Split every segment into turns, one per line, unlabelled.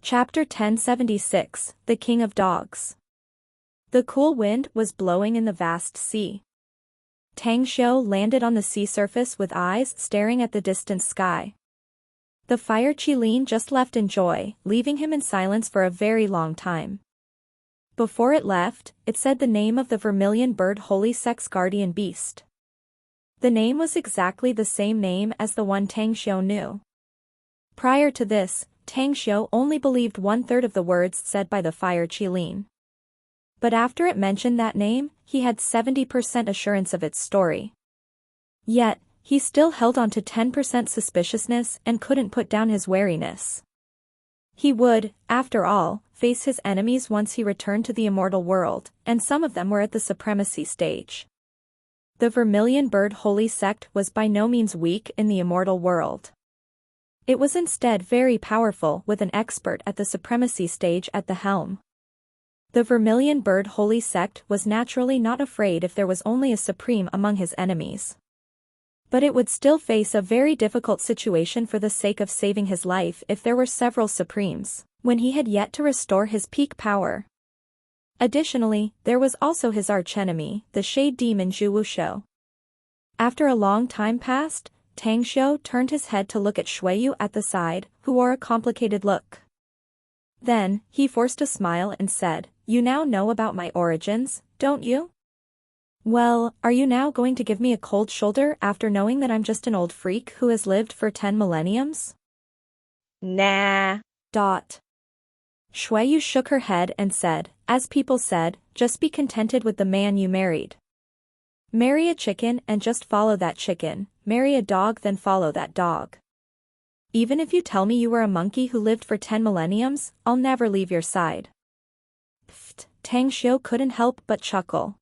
Chapter 1076, The King of Dogs. The cool wind was blowing in the vast sea. Tang Xiu landed on the sea surface with eyes staring at the distant sky. The fire Qilin just left in joy, leaving him in silence for a very long time. Before it left, it said the name of the vermilion bird holy sex guardian beast. The name was exactly the same name as the one Tang Xiu knew. Prior to this, Tang Xiu only believed 1/3 of the words said by the fire Qilin. But after it mentioned that name, he had 70% assurance of its story. Yet, he still held on to 10% suspiciousness and couldn't put down his wariness. He would, after all, face his enemies once he returned to the immortal world, and some of them were at the supremacy stage. The Vermilion Bird Holy Sect was by no means weak in the immortal world. It was instead very powerful with an expert at the supremacy stage at the helm. The Vermilion Bird Holy Sect was naturally not afraid if there was only a supreme among his enemies. But it would still face a very difficult situation for the sake of saving his life if there were several supremes, when he had yet to restore his peak power. Additionally, there was also his archenemy, the Shade Demon Zhu Wushou. After a long time passed, Tang Xiu turned his head to look at Shuiyu at the side, who wore a complicated look. Then, he forced a smile and said, "You now know about my origins, don't you? Well, are you now going to give me a cold shoulder after knowing that I'm just an old freak who has lived for 10 millenniums?
Nah.
Shuiyu shook her head and said, "As people said, just be contented with the man you married. Marry a chicken and just follow that chicken, marry a dog then follow that dog. Even if you tell me you were a monkey who lived for 10 millenniums, I'll never leave your side." Pfft, Tang Xiu couldn't help but chuckle.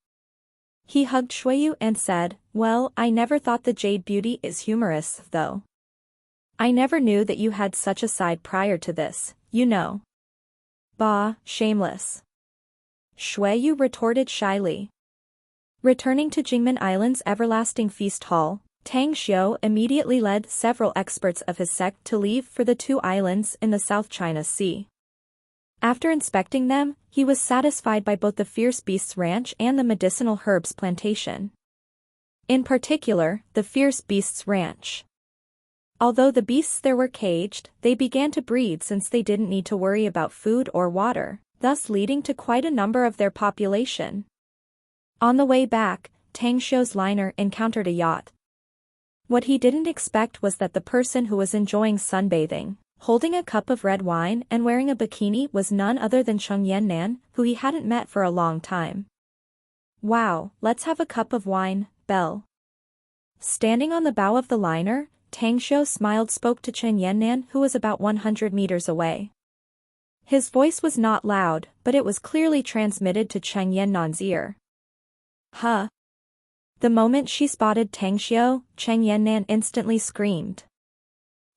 He hugged Shuiyu and said, "Well, I never thought the Jade Beauty is humorous, though. I never knew that you had such a side prior to this, you know." "Bah, shameless," Shuiyu retorted shyly. Returning to Jingmen Island's everlasting feast hall, Tang Xiu immediately led several experts of his sect to leave for the 2 islands in the South China Sea. After inspecting them, he was satisfied by both the Fierce Beasts Ranch and the Medicinal Herbs Plantation. In particular, the Fierce Beasts Ranch. Although the beasts there were caged, they began to breed since they didn't need to worry about food or water, thus leading to quite a number of their population. On the way back, Tang Xiu's liner encountered a yacht. What he didn't expect was that the person who was enjoying sunbathing, holding a cup of red wine and wearing a bikini was none other than Cheng Yannan, who he hadn't met for a long time. "Wow, let's have a cup of wine, Belle." Standing on the bow of the liner, Tang Xiu spoke to Cheng Yannan, who was about 100 meters away. His voice was not loud, but it was clearly transmitted to Cheng Yannan's ear. "Huh." The moment she spotted Tang Xiu, Cheng Yannan instantly screamed.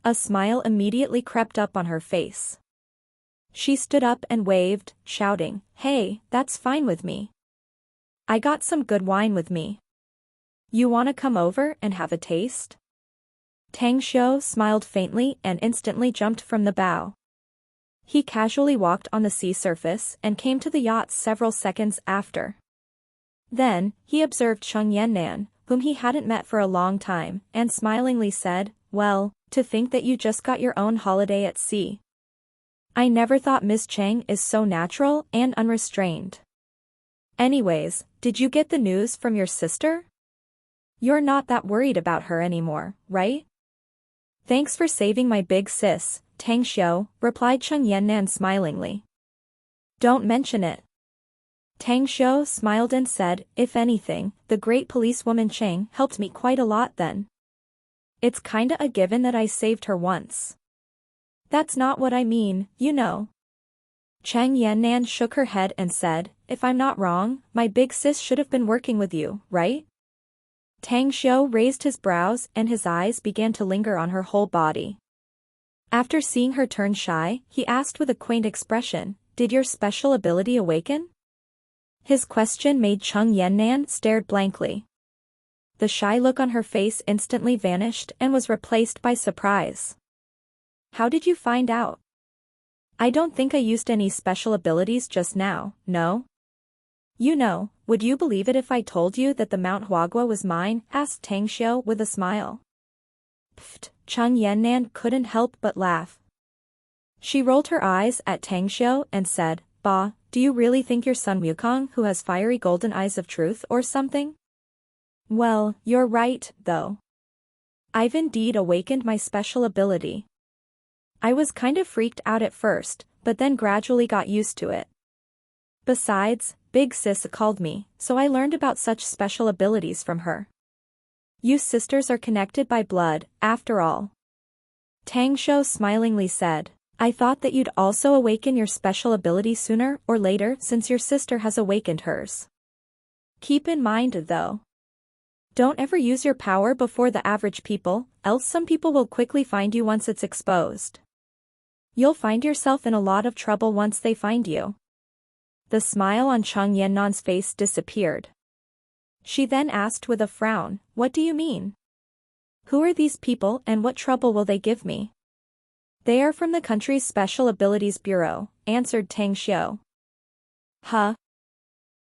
A smile immediately crept up on her face. She stood up and waved, shouting, "Hey, that's fine with me. I got some good wine with me. You wanna come over and have a taste?" Tang Xiu smiled faintly and instantly jumped from the bow. He casually walked on the sea surface and came to the yacht several seconds after. Then, he observed Cheng Yannan, whom he hadn't met for a long time, and smilingly said, "Well, to think that you just got your own holiday at sea. I never thought Miss Cheng is so natural and unrestrained. Anyways, did you get the news from your sister? You're not that worried about her anymore, right?" "Thanks for saving my big sis, Tang Xiu," replied Cheng Yannan smilingly. "Don't mention it." Tang Xiu smiled and said, "If anything, the great policewoman Cheng helped me quite a lot then. It's kinda a given that I saved her once." "That's not what I mean, you know." Cheng Yannan shook her head and said, "If I'm not wrong, my big sis should have been working with you, right?" Tang Xiu raised his brows and his eyes began to linger on her whole body. After seeing her turn shy, he asked with a quaint expression, "Did your special ability awaken?" His question made Cheng Yannan stare blankly. The shy look on her face instantly vanished and was replaced by surprise. "How did you find out?" I don't think I used any special abilities just now, no? Would you believe it if I told you that the Mount Huagua was mine? Asked Tang Xiu with a smile. Pfft, Cheng Yannan couldn't help but laugh. She rolled her eyes at Tang Xiu and said, Bah, do you really think you're Sun Wukong who has fiery golden eyes of truth or something? Well, you're right, though. I've indeed awakened my special ability. I was kind of freaked out at first, but then gradually got used to it. Besides, Big Sis called me, so I learned about such special abilities from her. You sisters are connected by blood, after all. Tang Xiu smilingly said, I thought that you'd also awaken your special ability sooner or later since your sister has awakened hers. Keep in mind though. Don't ever use your power before the average people, else some people will quickly find you once it's exposed. You'll find yourself in a lot of trouble once they find you. The smile on Cheng Yannan's face disappeared. She then asked with a frown, What do you mean? Who are these people and what trouble will they give me? They are from the country's Special Abilities Bureau, answered Tang Xiu. Huh?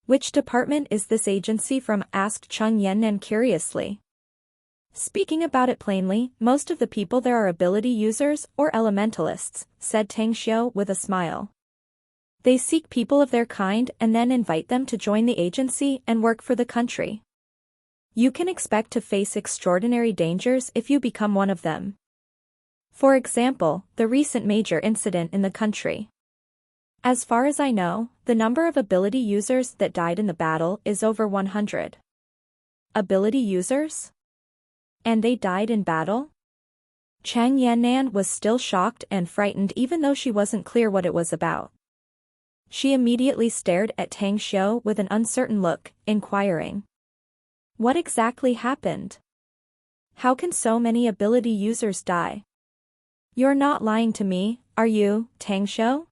Which department is this agency from? Asked Cheng Yannan curiously. Speaking about it plainly, most of the people there are ability users or elementalists, said Tang Xiu with a smile. They seek people of their kind and then invite them to join the agency and work for the country. You can expect to face extraordinary dangers if you become one of them. For example, the recent major incident in the country. As far as I know, the number of ability users that died in the battle is over 100. Ability users? And they died in battle? Cheng Yannan was still shocked and frightened even though she wasn't clear what it was about. She immediately stared at Tang Xiu with an uncertain look, inquiring. What exactly happened? How can so many ability users die? You're not lying to me, are you, Tang Xiu?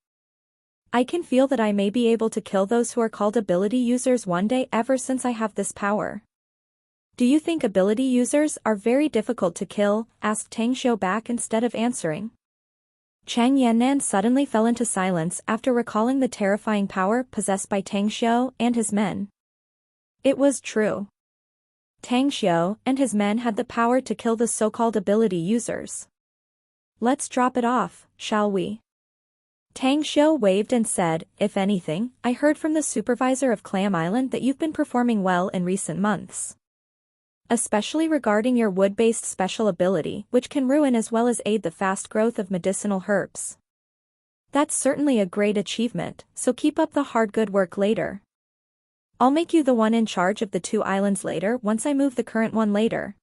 I can feel that I may be able to kill those who are called ability users one day ever since I have this power. Do you think ability users are very difficult to kill? Asked Tang Xiu back instead of answering. Cheng Yannan suddenly fell into silence after recalling the terrifying power possessed by Tang Xiu and his men. It was true. Tang Xiu and his men had the power to kill the so-called ability users. Let's drop it off, shall we? Tang Xiu waved and said, If anything, I heard from the supervisor of Clam Island that you've been performing well in recent months. Especially regarding your wood-based special ability, which can ruin as well as aid the fast growth of medicinal herbs. That's certainly a great achievement, so keep up the hard good work later. I'll make you the one in charge of the 2 islands later once I move the current one later.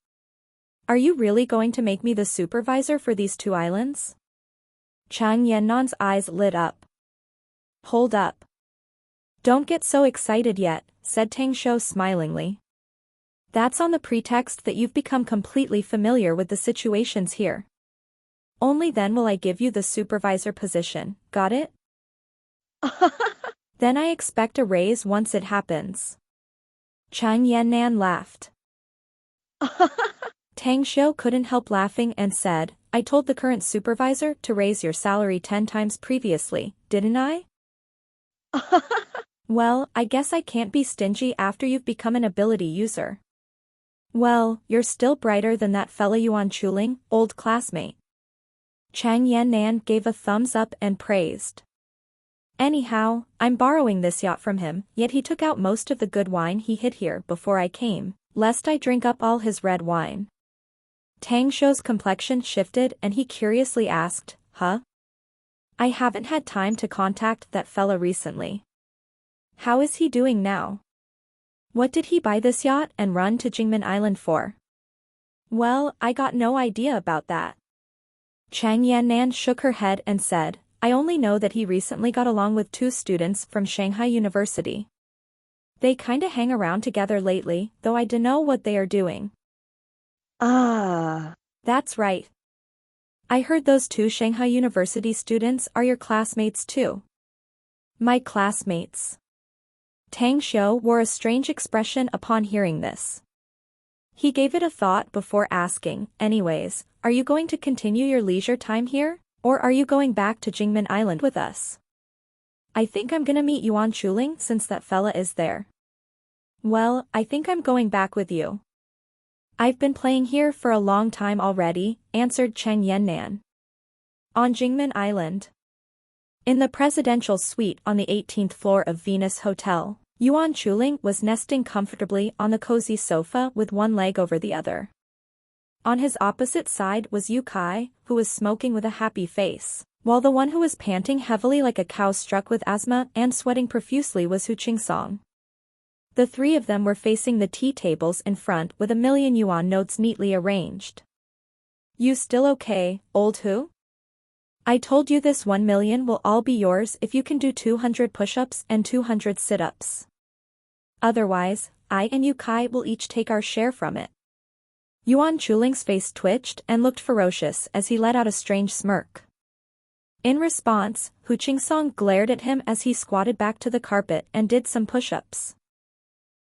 Are you really going to make me the supervisor for these 2 islands? Cheng Yannan's eyes lit up. Hold up. Don't get so excited yet, said Tang Xiu smilingly. That's on the pretext that you've become completely familiar with the situations here. Only then will I give you the supervisor position, got it? Then I expect a raise once it happens. Cheng Yannan laughed. Tang Xiu couldn't help laughing and said, I told the current supervisor to raise your salary 10 times previously, didn't I? Well, I guess I can't be stingy after you've become an ability user. Well, you're still brighter than that fella Yuan Chuling, old classmate. Cheng Yannan gave a thumbs up and praised. Anyhow, I'm borrowing this yacht from him, yet he took out most of the good wine he hid here before I came, lest I drink up all his red wine. Tang Xiu's complexion shifted and he curiously asked, Huh? I haven't had time to contact that fella recently. How is he doing now? What did he buy this yacht and run to Jingmen Island for? Well, I got no idea about that. Cheng Yannan shook her head and said, I only know that he recently got along with 2 students from Shanghai University. They kinda hang around together lately, though I dunno what they are doing.
Ah.
That's right. I heard those 2 Shanghai University students are your classmates too. My classmates. Tang Xiu wore a strange expression upon hearing this. He gave it a thought before asking, Anyways, are you going to continue your leisure time here, Or are you going back to Jingmen Island with us? I think I'm gonna meet Yuan Chuling since that fella is there. Well, I think I'm going back with you. I've been playing here for a long time already, answered Cheng Yannan. On Jingmen Island. In the presidential suite on the 18th floor of Venus Hotel, Yuan Chuling was nesting comfortably on the cozy sofa with one leg over the other. On his opposite side was Yu Kai, who was smoking with a happy face, while the one who was panting heavily like a cow struck with asthma and sweating profusely was Hu Qingsong. The three of them were facing the tea tables in front with 1,000,000 yuan notes neatly arranged. You still okay, old Hu? I told you this 1,000,000 will all be yours if you can do 200 push-ups and 200 sit-ups. Otherwise, I and Yu Kai will each take our share from it. Yuan Chuling's face twitched and looked ferocious as he let out a strange smirk. In response, Hu Qingsong glared at him as he squatted back to the carpet and did some push-ups.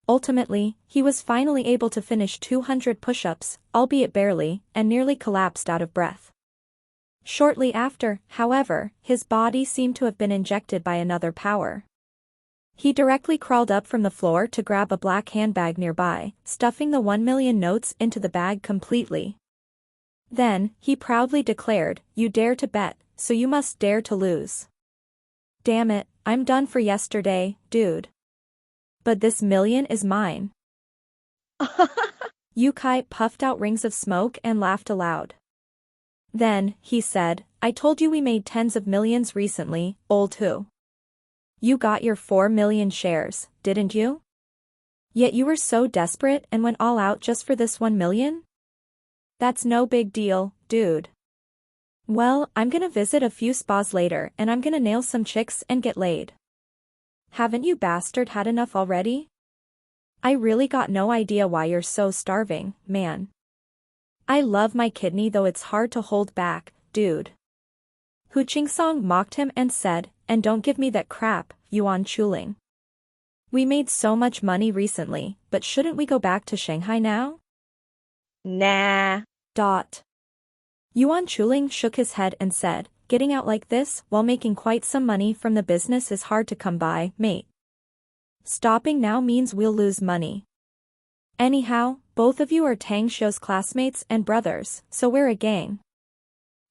Ultimately, he was finally able to finish 200 push-ups, albeit barely, and nearly collapsed out of breath. Shortly after, however, his body seemed to have been injected by another power. He directly crawled up from the floor to grab a black handbag nearby, stuffing the 1,000,000 notes into the bag completely. Then, he proudly declared, "You dare to bet, so you must dare to lose. Damn it, I'm done for yesterday, dude. But this 1,000,000 is mine." Yu Kai puffed out rings of smoke and laughed aloud. Then, he said, "I told you we made tens of millions recently, old Hu. You got your 4,000,000 shares, didn't you? Yet you were so desperate and went all out just for this 1,000,000? That's no big deal, dude. Well, I'm gonna visit a few spas later and I'm gonna nail some chicks and get laid. Haven't you bastard had enough already? I really got no idea why you're so starving, man. I love my kidney though it's hard to hold back, dude." Hu Qingsong mocked him and said, "And don't give me that crap, Yuan Chuling. We made so much money recently, but shouldn't we go back to Shanghai now?"
Nah.
Yuan Chuling shook his head and said, "Getting out like this while making quite some money from the business is hard to come by, mate. Stopping now means we'll lose money. Anyhow, both of you are Tang Xiu's classmates and brothers, so we're a gang.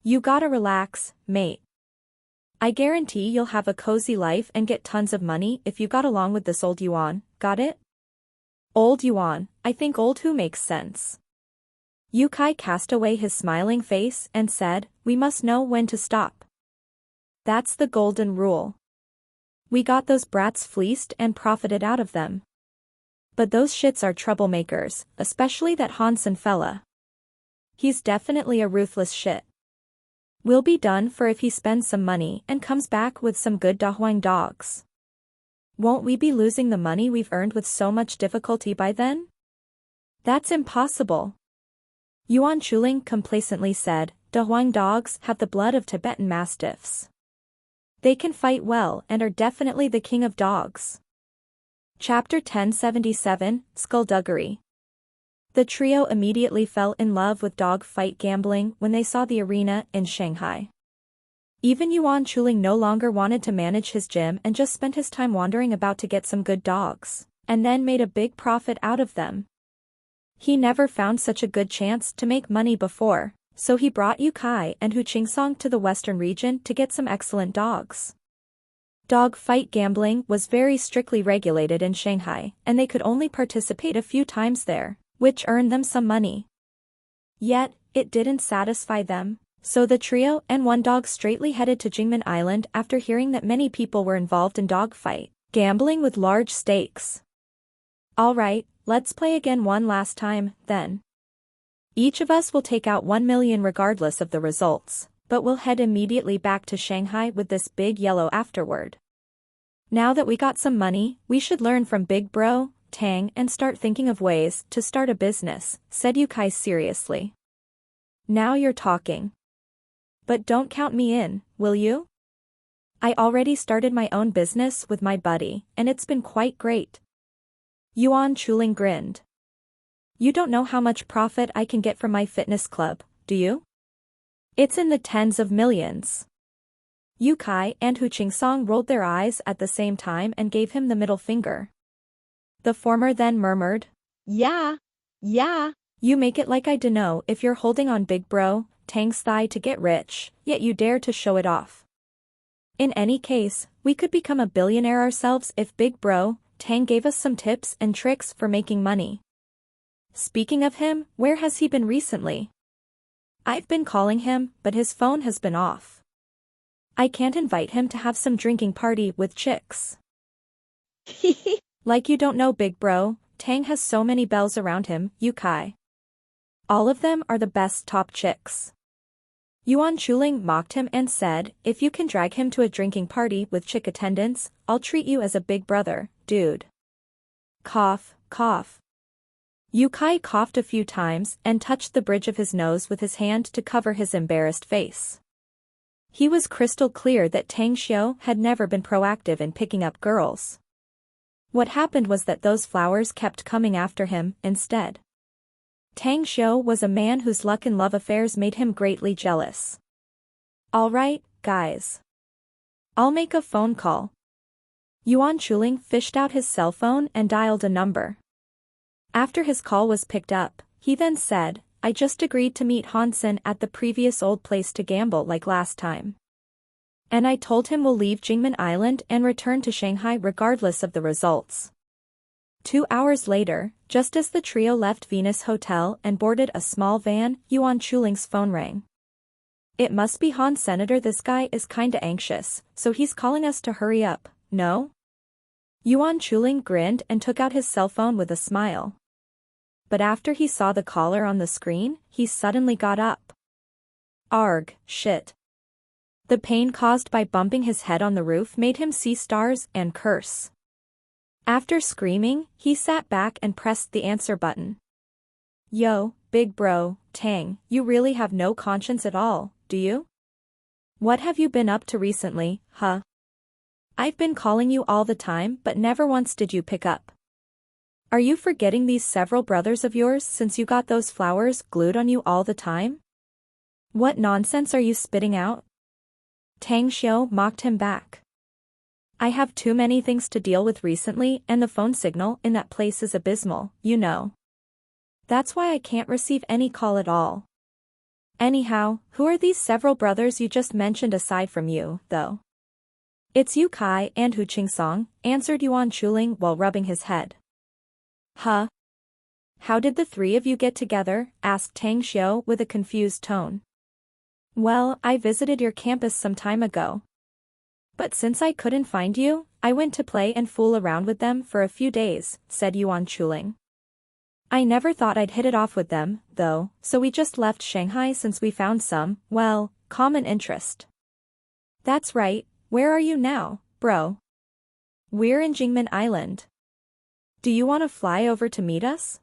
You gotta relax, mate. I guarantee you'll have a cozy life and get tons of money if you got along with this old Yuan, got it? Old Yuan, I think old Hu makes sense." Yu Kai cast away his smiling face and said, "We must know when to stop. That's the golden rule. We got those brats fleeced and profited out of them. But those shits are troublemakers, especially that Hansen fella. He's definitely a ruthless shit. We'll be done for if he spends some money and comes back with some good Dahuang dogs. Won't we be losing the money we've earned with so much difficulty by then? That's impossible." Yuan Chuling complacently said, "Dahuang dogs have the blood of Tibetan mastiffs. They can fight well and are definitely the king of dogs." Chapter 1077, Skullduggery. The trio immediately fell in love with dog fight gambling when they saw the arena in Shanghai. Even Yuan Chuling no longer wanted to manage his gym and just spent his time wandering about to get some good dogs, and then made a big profit out of them. He never found such a good chance to make money before, so he brought Yu Kai and Hu Qingsong to the western region to get some excellent dogs. Dog fight gambling was very strictly regulated in Shanghai, and they could only participate a few times there, which earned them some money. Yet, it didn't satisfy them, so the trio and one dog straightly headed to Jingmen Island after hearing that many people were involved in dog fight gambling with large stakes. "Alright, let's play again one last time, then. Each of us will take out 1,000,000 regardless of the results, but we'll head immediately back to Shanghai with this big yellow afterward. Now that we got some money, we should learn from Big Bro, Tang and start thinking of ways to start a business," said Yu Kai seriously. "Now you're talking. But don't count me in, will you? I already started my own business with my buddy, and it's been quite great." Yuan Chuling grinned. "You don't know how much profit I can get from my fitness club, do you? It's in the tens of millions. Yu Kai and Hu Qingsong rolled their eyes at the same time and gave him the middle finger. The former then murmured,
Yeah.
You make it like I dunno if you're holding on big bro, Tang's thigh to get rich, yet you dare to show it off. In any case, we could become a billionaire ourselves if big bro, Tang gave us some tips and tricks for making money. Speaking of him, where has he been recently? I've been calling him, but his phone has been off. I can't invite him to have some drinking party with chicks. Like you don't know big bro, Tang has so many belles around him, Yu Kai. All of them are the best top chicks. Yuan Chuling mocked him and said, if you can drag him to a drinking party with chick attendants, I'll treat you as a big brother, dude. Cough, cough. Yu Kai coughed a few times and touched the bridge of his nose with his hand to cover his embarrassed face. He was crystal clear that Tang Xiu had never been proactive in picking up girls. What happened was that those flowers kept coming after him instead. Tang Xiu was a man whose luck in love affairs made him greatly jealous. All right, guys. I'll make a phone call. Yuan Chuling fished out his cell phone and dialed a number. After his call was picked up, he then said, I just agreed to meet Hansen at the previous old place to gamble like last time. And I told him we'll leave Jingmen Island and return to Shanghai regardless of the results. 2 hours later, just as the trio left Venus Hotel and boarded a small van, Yuan Chuling's phone rang. It must be Han Senator, this guy is kinda anxious, so he's calling us to hurry up, no? Yuan Chuling grinned and took out his cell phone with a smile. But after he saw the caller on the screen, he suddenly got up. Arg, shit. The pain caused by bumping his head on the roof made him see stars and curse. After screaming, he sat back and pressed the answer button. Yo, big bro, Tang, you really have no conscience at all, do you? What have you been up to recently, huh? I've been calling you all the time but never once did you pick up. Are you forgetting these several brothers of yours since you got those flowers glued on you all the time? What nonsense are you spitting out? Tang Xiu mocked him back. I have too many things to deal with recently and the phone signal in that place is abysmal, you know. That's why I can't receive any call at all. Anyhow, who are these several brothers you just mentioned aside from you, though? It's Yu Kai and Hu Qingsong, answered Yuan Chuling while rubbing his head. Huh? How did the three of you get together? Asked Tang Xiu with a confused tone. Well, I visited your campus some time ago. But since I couldn't find you, I went to play and fool around with them for a few days, said Yuan Chuling. I never thought I'd hit it off with them, though, so we just left Shanghai since we found some, well, common interest. That's right, where are you now, bro? We're in Jingmen Island. Do you want to fly over to meet us?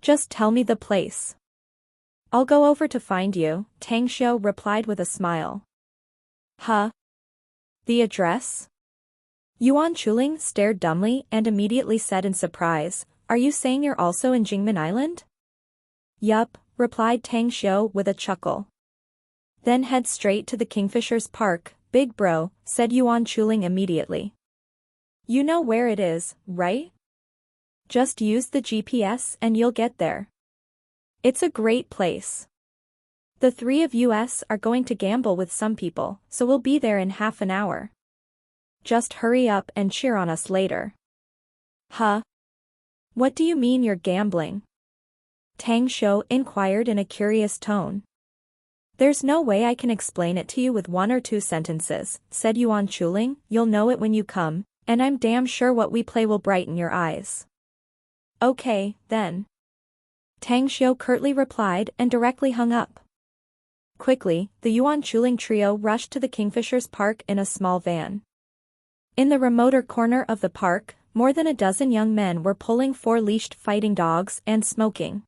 Just tell me the place. I'll go over to find you, Tang Xiu replied with a smile. Huh? The address? Yuan Chuling stared dumbly and immediately said in surprise, Are you saying you're also in Jingmen Island? Yup, replied Tang Xiu with a chuckle. Then head straight to the Kingfisher's Park, big bro, said Yuan Chuling immediately. You know where it is, right? Just use the GPS and you'll get there. It's a great place. The three of us are going to gamble with some people, so we'll be there in half an hour. Just hurry up and cheer on us later. Huh? What do you mean you're gambling? Tang Xiu inquired in a curious tone. There's no way I can explain it to you with 1 or 2 sentences, said Yuan Chuling, you'll know it when you come, and I'm damn sure what we play will brighten your eyes. Okay, then. Tang Xiu curtly replied and directly hung up. Quickly, the Yuan Chuling trio rushed to the Kingfisher's Park in a small van. In the remoter corner of the park, more than a dozen young men were pulling 4 leashed fighting dogs and smoking.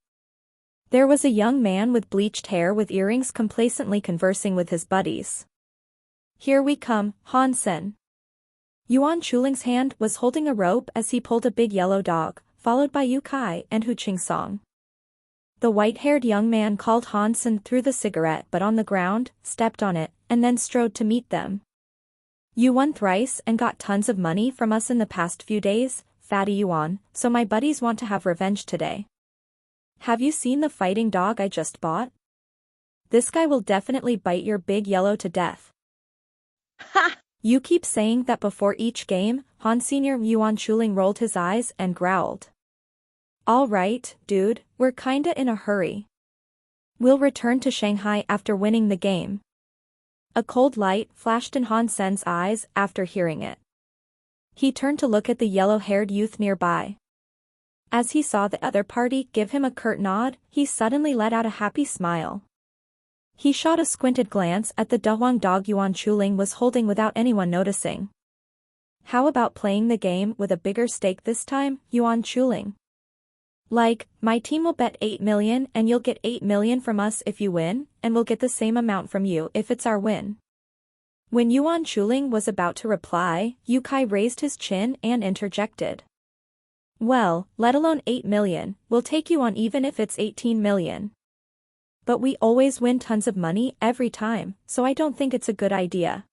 There was a young man with bleached hair with earrings complacently conversing with his buddies. Here we come, Hansen. Yuan Chuling's hand was holding a rope as he pulled a big yellow dog, followed by Yu Kai and Hu Qingsong. The white-haired young man called Hans and threw the cigarette but on the ground, stepped on it, and then strode to meet them. You won thrice and got tons of money from us in the past few days, fatty Yuan, so my buddies want to have revenge today. Have you seen the fighting dog I just bought? This guy will definitely bite your big yellow to death.
Ha!
You keep saying that before each game, Han Senior Yuan Chuling rolled his eyes and growled. All right, dude, we're kinda in a hurry. We'll return to Shanghai after winning the game. A cold light flashed in Han Sen's eyes after hearing it. He turned to look at the yellow-haired youth nearby. As he saw the other party give him a curt nod, he suddenly let out a happy smile. He shot a squinted glance at the Dahuang dog Yuan Chuling was holding without anyone noticing. How about playing the game with a bigger stake this time, Yuan Chuling? Like, my team will bet 8 million and you'll get 8 million from us if you win, and we'll get the same amount from you if it's our win. When Yuan Chuling was about to reply, Yu Kai raised his chin and interjected. Well, let alone 8 million, we'll take you on even if it's 18 million. But we always win tons of money every time, so I don't think it's a good idea.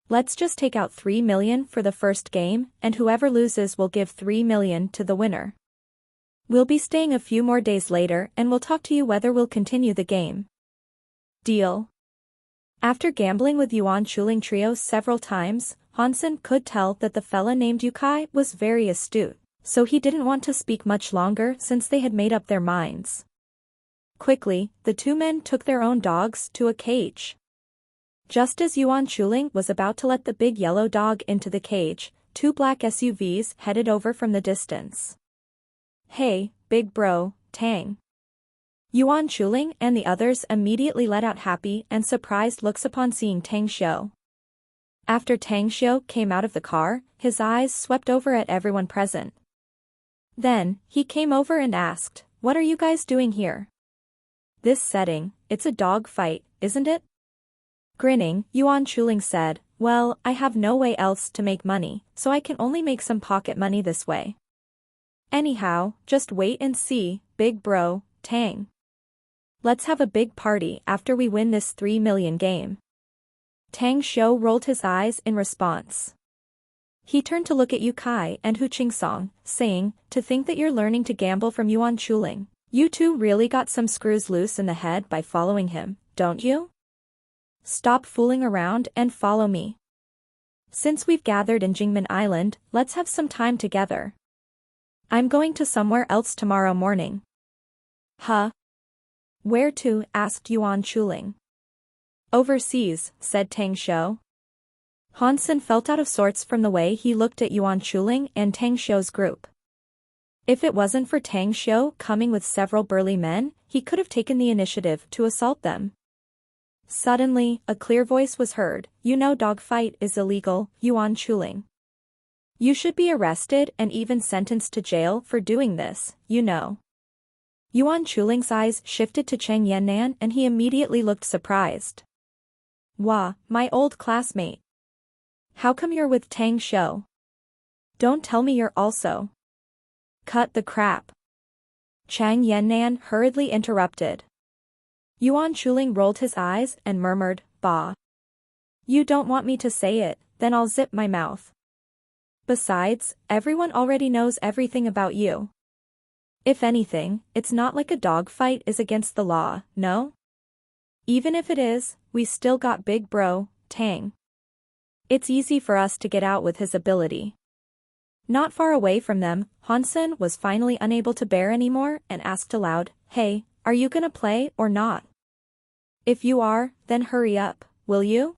Let's just take out 3 million for the first game, and whoever loses will give 3 million to the winner. We'll be staying a few more days later and we'll talk to you whether we'll continue the game. Deal? After gambling with Yuan Chuling Trio several times, Hansen could tell that the fella named Yu Kai was very astute, so he didn't want to speak much longer since they had made up their minds. Quickly, the two men took their own dogs to a cage. Just as Yuan Chuling was about to let the big yellow dog into the cage, two black SUVs headed over from the distance. Hey, big bro, Tang. Yuan Chuling and the others immediately let out happy and surprised looks upon seeing Tang Xiu. After Tang Xiu came out of the car, his eyes swept over at everyone present. Then, he came over and asked, "What are you guys doing here?" This setting, it's a dog fight, isn't it? Grinning, Yuan Chuling said, well, I have no way else to make money, so I can only make some pocket money this way. Anyhow, just wait and see, big bro, Tang. Let's have a big party after we win this 3 million game. Tang Xiu rolled his eyes in response. He turned to look at Yu Kai and Hu Qingsong, saying, to think that you're learning to gamble from Yuan Chuling. You two really got some screws loose in the head by following him, don't you? Stop fooling around and follow me. Since we've gathered in Jingmen Island, let's have some time together. I'm going to somewhere else tomorrow morning. Huh? Where to? Asked Yuan Chuling. Overseas, said Tang Xiu. Hansen felt out of sorts from the way he looked at Yuan Chuling and Tang Xiu's group. If it wasn't for Tang Xiu coming with several burly men, he could have taken the initiative to assault them. Suddenly, a clear voice was heard, you know dogfight is illegal, Yuan Chuling. You should be arrested and even sentenced to jail for doing this, you know. Yuan Chuling's eyes shifted to Cheng Yannan and he immediately looked surprised. Wah, my old classmate. How come you're with Tang Xiu? Don't tell me you're also. Cut the crap. Chang Yannan hurriedly interrupted. Yuan Chuling rolled his eyes and murmured, bah. You don't want me to say it, then I'll zip my mouth. Besides, everyone already knows everything about you. If anything, it's not like a dog fight is against the law, no? Even if it is, we still got big bro, Tang. It's easy for us to get out with his ability. Not far away from them, Hansen was finally unable to bear anymore and asked aloud, hey, are you gonna play or not? If you are, then hurry up, will you?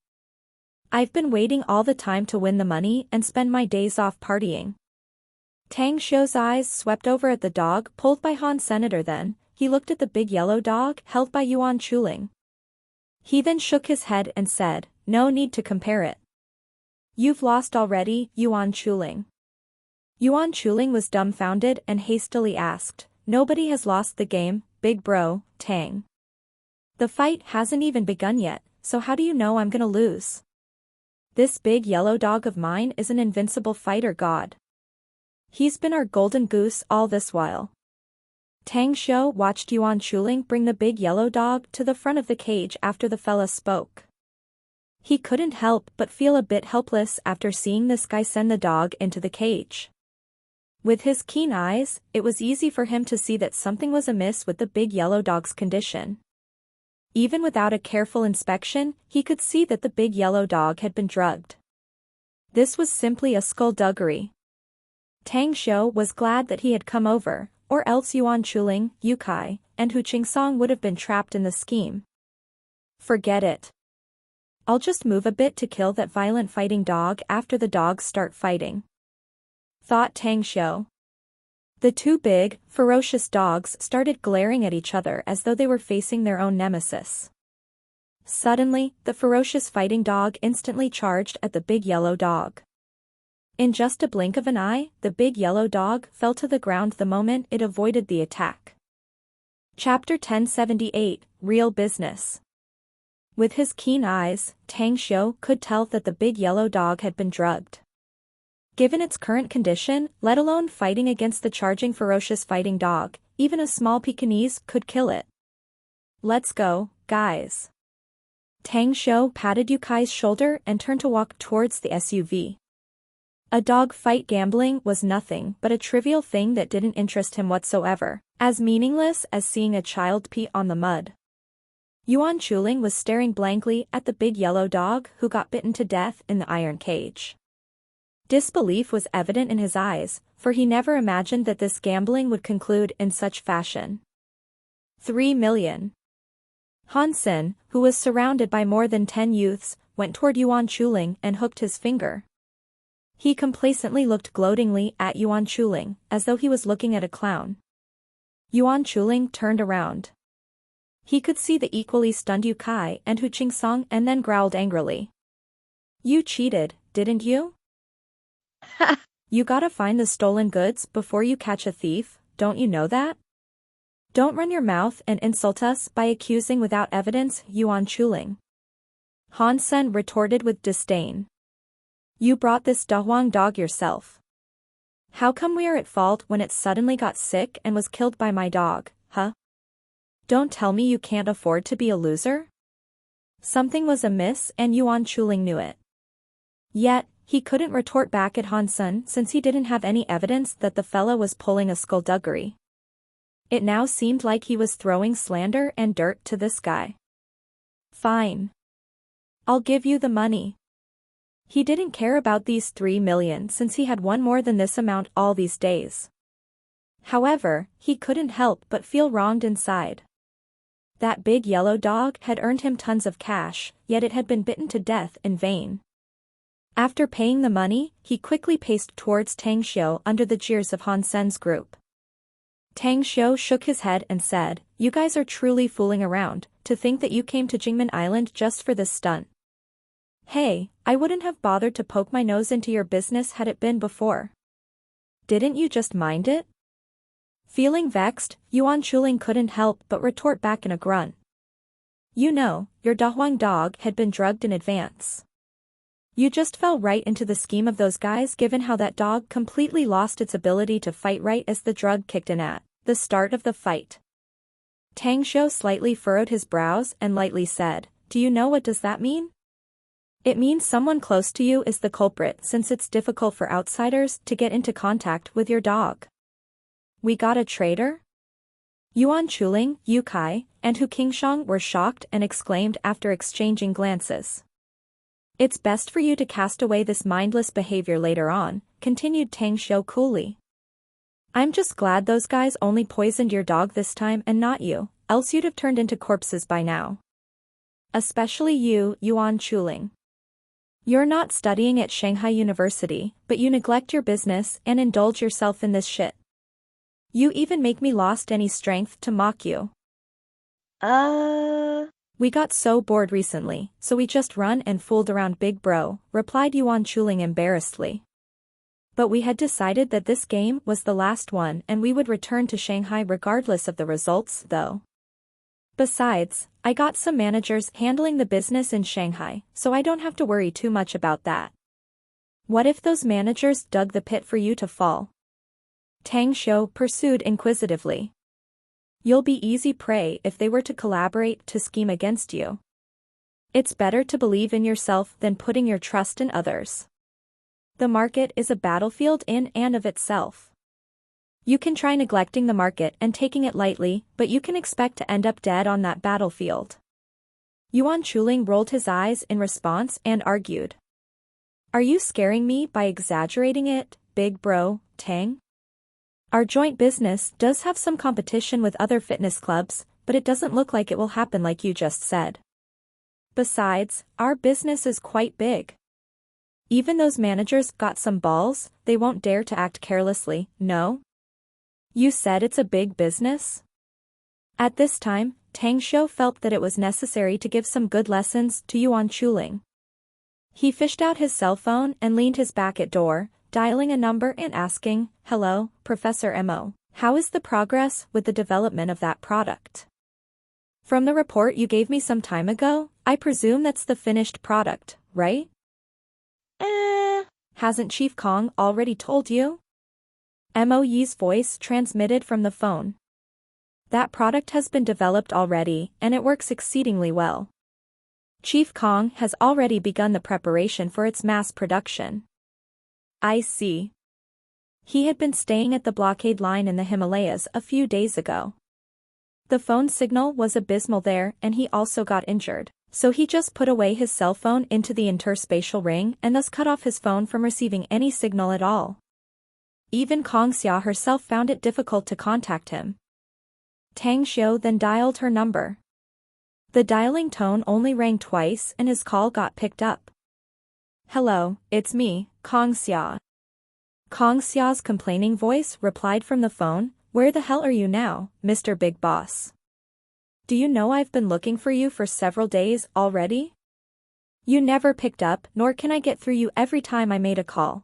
I've been waiting all the time to win the money and spend my days off partying. Tang Xiu's eyes swept over at the dog pulled by Han Senator then, he looked at the big yellow dog held by Yuan Chuling. He then shook his head and said, no need to compare it. You've lost already, Yuan Chuling. Yuan Chuling was dumbfounded and hastily asked, nobody has lost the game, big bro, Tang. The fight hasn't even begun yet, so how do you know I'm gonna lose? This big yellow dog of mine is an invincible fighter god. He's been our golden goose all this while. Tang Xiu watched Yuan Chuling bring the big yellow dog to the front of the cage after the fella spoke. He couldn't help but feel a bit helpless after seeing this guy send the dog into the cage. With his keen eyes, it was easy for him to see that something was amiss with the big yellow dog's condition. Even without a careful inspection, he could see that the big yellow dog had been drugged. This was simply a skullduggery. Tang Xiu was glad that he had come over, or else Yuan Chuling, Yu Kai, and Hu Qingsong would have been trapped in the scheme. Forget it. I'll just move a bit to kill that violent fighting dog after the dogs start fighting, thought Tang Xiu. The two big, ferocious dogs started glaring at each other as though they were facing their own nemesis. Suddenly, the ferocious fighting dog instantly charged at the big yellow dog. In just a blink of an eye, the big yellow dog fell to the ground the moment it avoided the attack. Chapter 1078, Real Business. With his keen eyes, Tang Xiu could tell that the big yellow dog had been drugged. Given its current condition, let alone fighting against the charging ferocious fighting dog, even a small Pekingese could kill it. Let's go, guys. Tang Xiu patted Yu Kai's shoulder and turned to walk towards the SUV. A dog fight gambling was nothing but a trivial thing that didn't interest him whatsoever, as meaningless as seeing a child pee on the mud. Yuan Chuling was staring blankly at the big yellow dog who got bitten to death in the iron cage. Disbelief was evident in his eyes, for he never imagined that this gambling would conclude in such fashion. 3 million. Han Sen, who was surrounded by more than 10 youths, went toward Yuan Chuling and hooked his finger. He complacently looked gloatingly at Yuan Chuling, as though he was looking at a clown. Yuan Chuling turned around. He could see the equally stunned Yu Kai and Hu Qingsong and then growled angrily. You cheated, didn't you?
Ha!
You gotta find the stolen goods before you catch a thief, don't you know that? Don't run your mouth and insult us by accusing without evidence, Yuan Chuling. Han Sen retorted with disdain. You brought this Dahuang dog yourself. How come we are at fault when it suddenly got sick and was killed by my dog, huh? Don't tell me you can't afford to be a loser? Something was amiss and Yuan Chuling knew it. Yet, he couldn't retort back at Han Sen since he didn't have any evidence that the fella was pulling a skullduggery. It now seemed like he was throwing slander and dirt to this guy. Fine. I'll give you the money. He didn't care about these 3 million since he had won more than this amount all these days. However, he couldn't help but feel wronged inside. That big yellow dog had earned him tons of cash, yet it had been bitten to death in vain. After paying the money, he quickly paced towards Tang Xiu under the jeers of Han Sen's group. Tang Xiu shook his head and said, You guys are truly fooling around, to think that you came to Jingmen Island just for this stunt. Hey, I wouldn't have bothered to poke my nose into your business had it been before. Didn't you just mind it? Feeling vexed, Yuan Chuling couldn't help but retort back in a grunt. You know, your Dahuang dog had been drugged in advance. You just fell right into the scheme of those guys given how that dog completely lost its ability to fight right as the drug kicked in at the start of the fight. Tang Xiu slightly furrowed his brows and lightly said, Do you know what does that mean? It means someone close to you is the culprit since it's difficult for outsiders to get into contact with your dog. We got a traitor? Yuan Chuling, Yu Kai, and Hu Qingsong were shocked and exclaimed after exchanging glances. It's best for you to cast away this mindless behavior later on, continued Tang Xiu coolly. I'm just glad those guys only poisoned your dog this time and not you, else you'd have turned into corpses by now. Especially you, Yuan Chuling. You're not studying at Shanghai University, but you neglect your business and indulge yourself in this shit. You even make me lost any strength to mock you. We got so bored recently, so we just run and fooled around big bro, replied Yuan Chuling embarrassedly. But we had decided that this game was the last one and we would return to Shanghai regardless of the results, though. Besides, I got some managers handling the business in Shanghai, so I don't have to worry too much about that. What if those managers dug the pit for you to fall? Tang Xiu pursued inquisitively. You'll be easy prey if they were to collaborate to scheme against you. It's better to believe in yourself than putting your trust in others. The market is a battlefield in and of itself. You can try neglecting the market and taking it lightly, but you can expect to end up dead on that battlefield. Yuan Chuling rolled his eyes in response and argued. Are you scaring me by exaggerating it, big bro, Tang? Our joint business does have some competition with other fitness clubs, but it doesn't look like it will happen like you just said. Besides, our business is quite big. Even those managers got some balls, they won't dare to act carelessly, no? You said it's a big business? At this time, Tang Xiu felt that it was necessary to give some good lessons to Yuan Chuling. He fished out his cell phone and leaned his back at door, dialing a number and asking, Hello, Professor Mo. How is the progress with the development of that product? From the report you gave me some time ago, I presume that's the finished product, right? Hasn't Chief Kong already told you? Mo Yi's voice transmitted from the phone. That product has been developed already, and it works exceedingly well. Chief Kong has already begun the preparation for its mass production. I see. He had been staying at the blockade line in the Himalayas a few days ago. The phone signal was abysmal there and he also got injured, so he just put away his cell phone into the interspatial ring and thus cut off his phone from receiving any signal at all. Even Kong Xia herself found it difficult to contact him. Tang Xiu then dialed her number. The dialing tone only rang twice and his call got picked up. Hello, it's me, Kong Xia. Kong Xia's complaining voice replied from the phone, Where the hell are you now, Mr. Big Boss? Do you know I've been looking for you for several days already? You never picked up, nor can I get through you every time I made a call.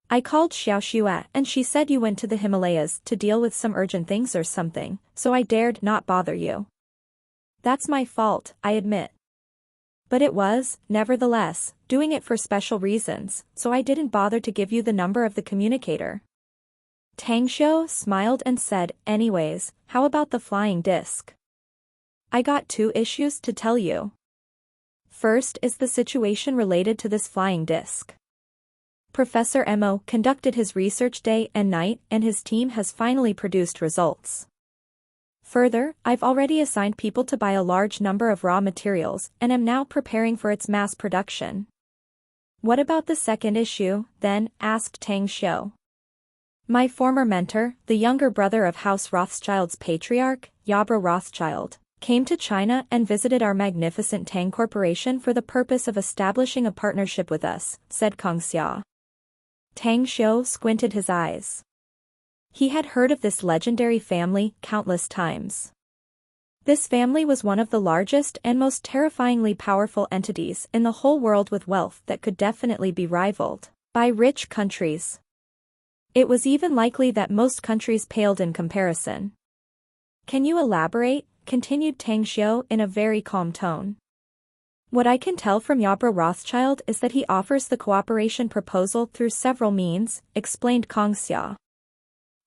I called Xiao Xue and she said you went to the Himalayas to deal with some urgent things or something, so I dared not bother you. That's my fault, I admit. But it was, nevertheless, doing it for special reasons, so I didn't bother to give you the number of the communicator. Tang Xiu smiled and said, Anyways, how about the flying disc? I got 2 issues to tell you. First is the situation related to this flying disc. Professor Mo conducted his research day and night and his team has finally produced results. Further, I've already assigned people to buy a large number of raw materials and am now preparing for its mass production. What about the second issue, then, asked Tang Xiu. My former mentor, the younger brother of House Rothschild's patriarch, Yabra Rothschild, came to China and visited our magnificent Tang Corporation for the purpose of establishing a partnership with us, said Kong Xia. Tang Xiu squinted his eyes. He had heard of this legendary family countless times. This family was one of the largest and most terrifyingly powerful entities in the whole world with wealth that could definitely be rivaled by rich countries. It was even likely that most countries paled in comparison. Can you elaborate? Continued Tang Xiu in a very calm tone. What I can tell from Yabra Rothschild is that he offers the cooperation proposal through several means, explained Kong Xia.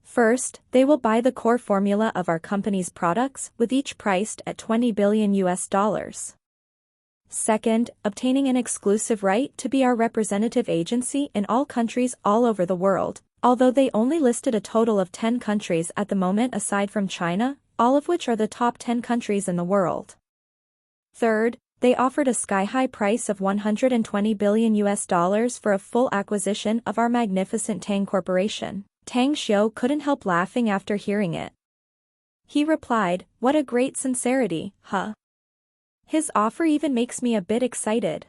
First, they will buy the core formula of our company's products, with each priced at $20 billion. Second, obtaining an exclusive right to be our representative agency in all countries all over the world, although they only listed a total of 10 countries at the moment aside from China, all of which are the top 10 countries in the world. Third, they offered a sky-high price of $120 billion for a full acquisition of our magnificent Tang Corporation. Tang Xiu couldn't help laughing after hearing it. He replied, What a great sincerity, huh? His offer even makes me a bit excited.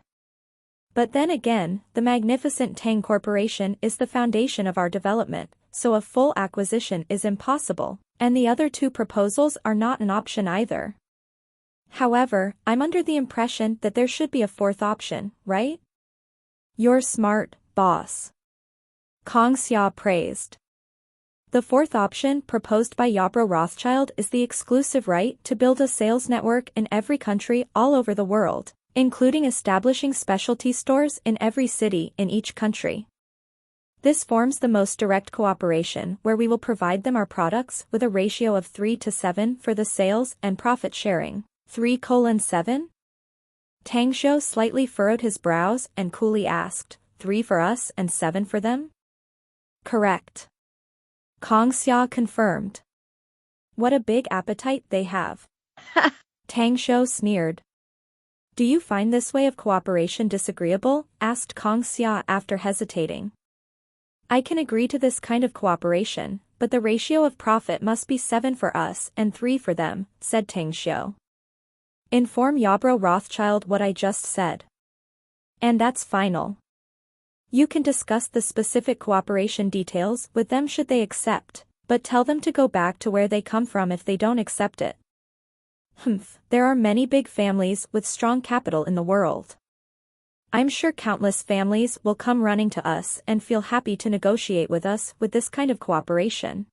But then again, the magnificent Tang Corporation is the foundation of our development, so a full acquisition is impossible, and the other 2 proposals are not an option either. However, I'm under the impression that there should be a 4th option, right? You're smart, boss. Kong Xia praised. The 4th option proposed by Yabra Rothschild is the exclusive right to build a sales network in every country all over the world, including establishing specialty stores in every city in each country. This forms the most direct cooperation where we will provide them our products with a ratio of 3:7 for the sales and profit sharing. 3:7? Tang Xiu slightly furrowed his brows and coolly asked, 3 for us and 7 for them? Correct. Kong Xia confirmed. What a big appetite they have. Tang Xiu sneered. Do you find this way of cooperation disagreeable? Asked Kong Xia after hesitating. I can agree to this kind of cooperation, but the ratio of profit must be 7 for us and 3 for them, said Tang Xiu. Inform Yabro Rothschild what I just said. And that's final. You can discuss the specific cooperation details with them should they accept, but tell them to go back to where they come from if they don't accept it. There are many big families with strong capital in the world. I'm sure countless families will come running to us and feel happy to negotiate with us with this kind of cooperation.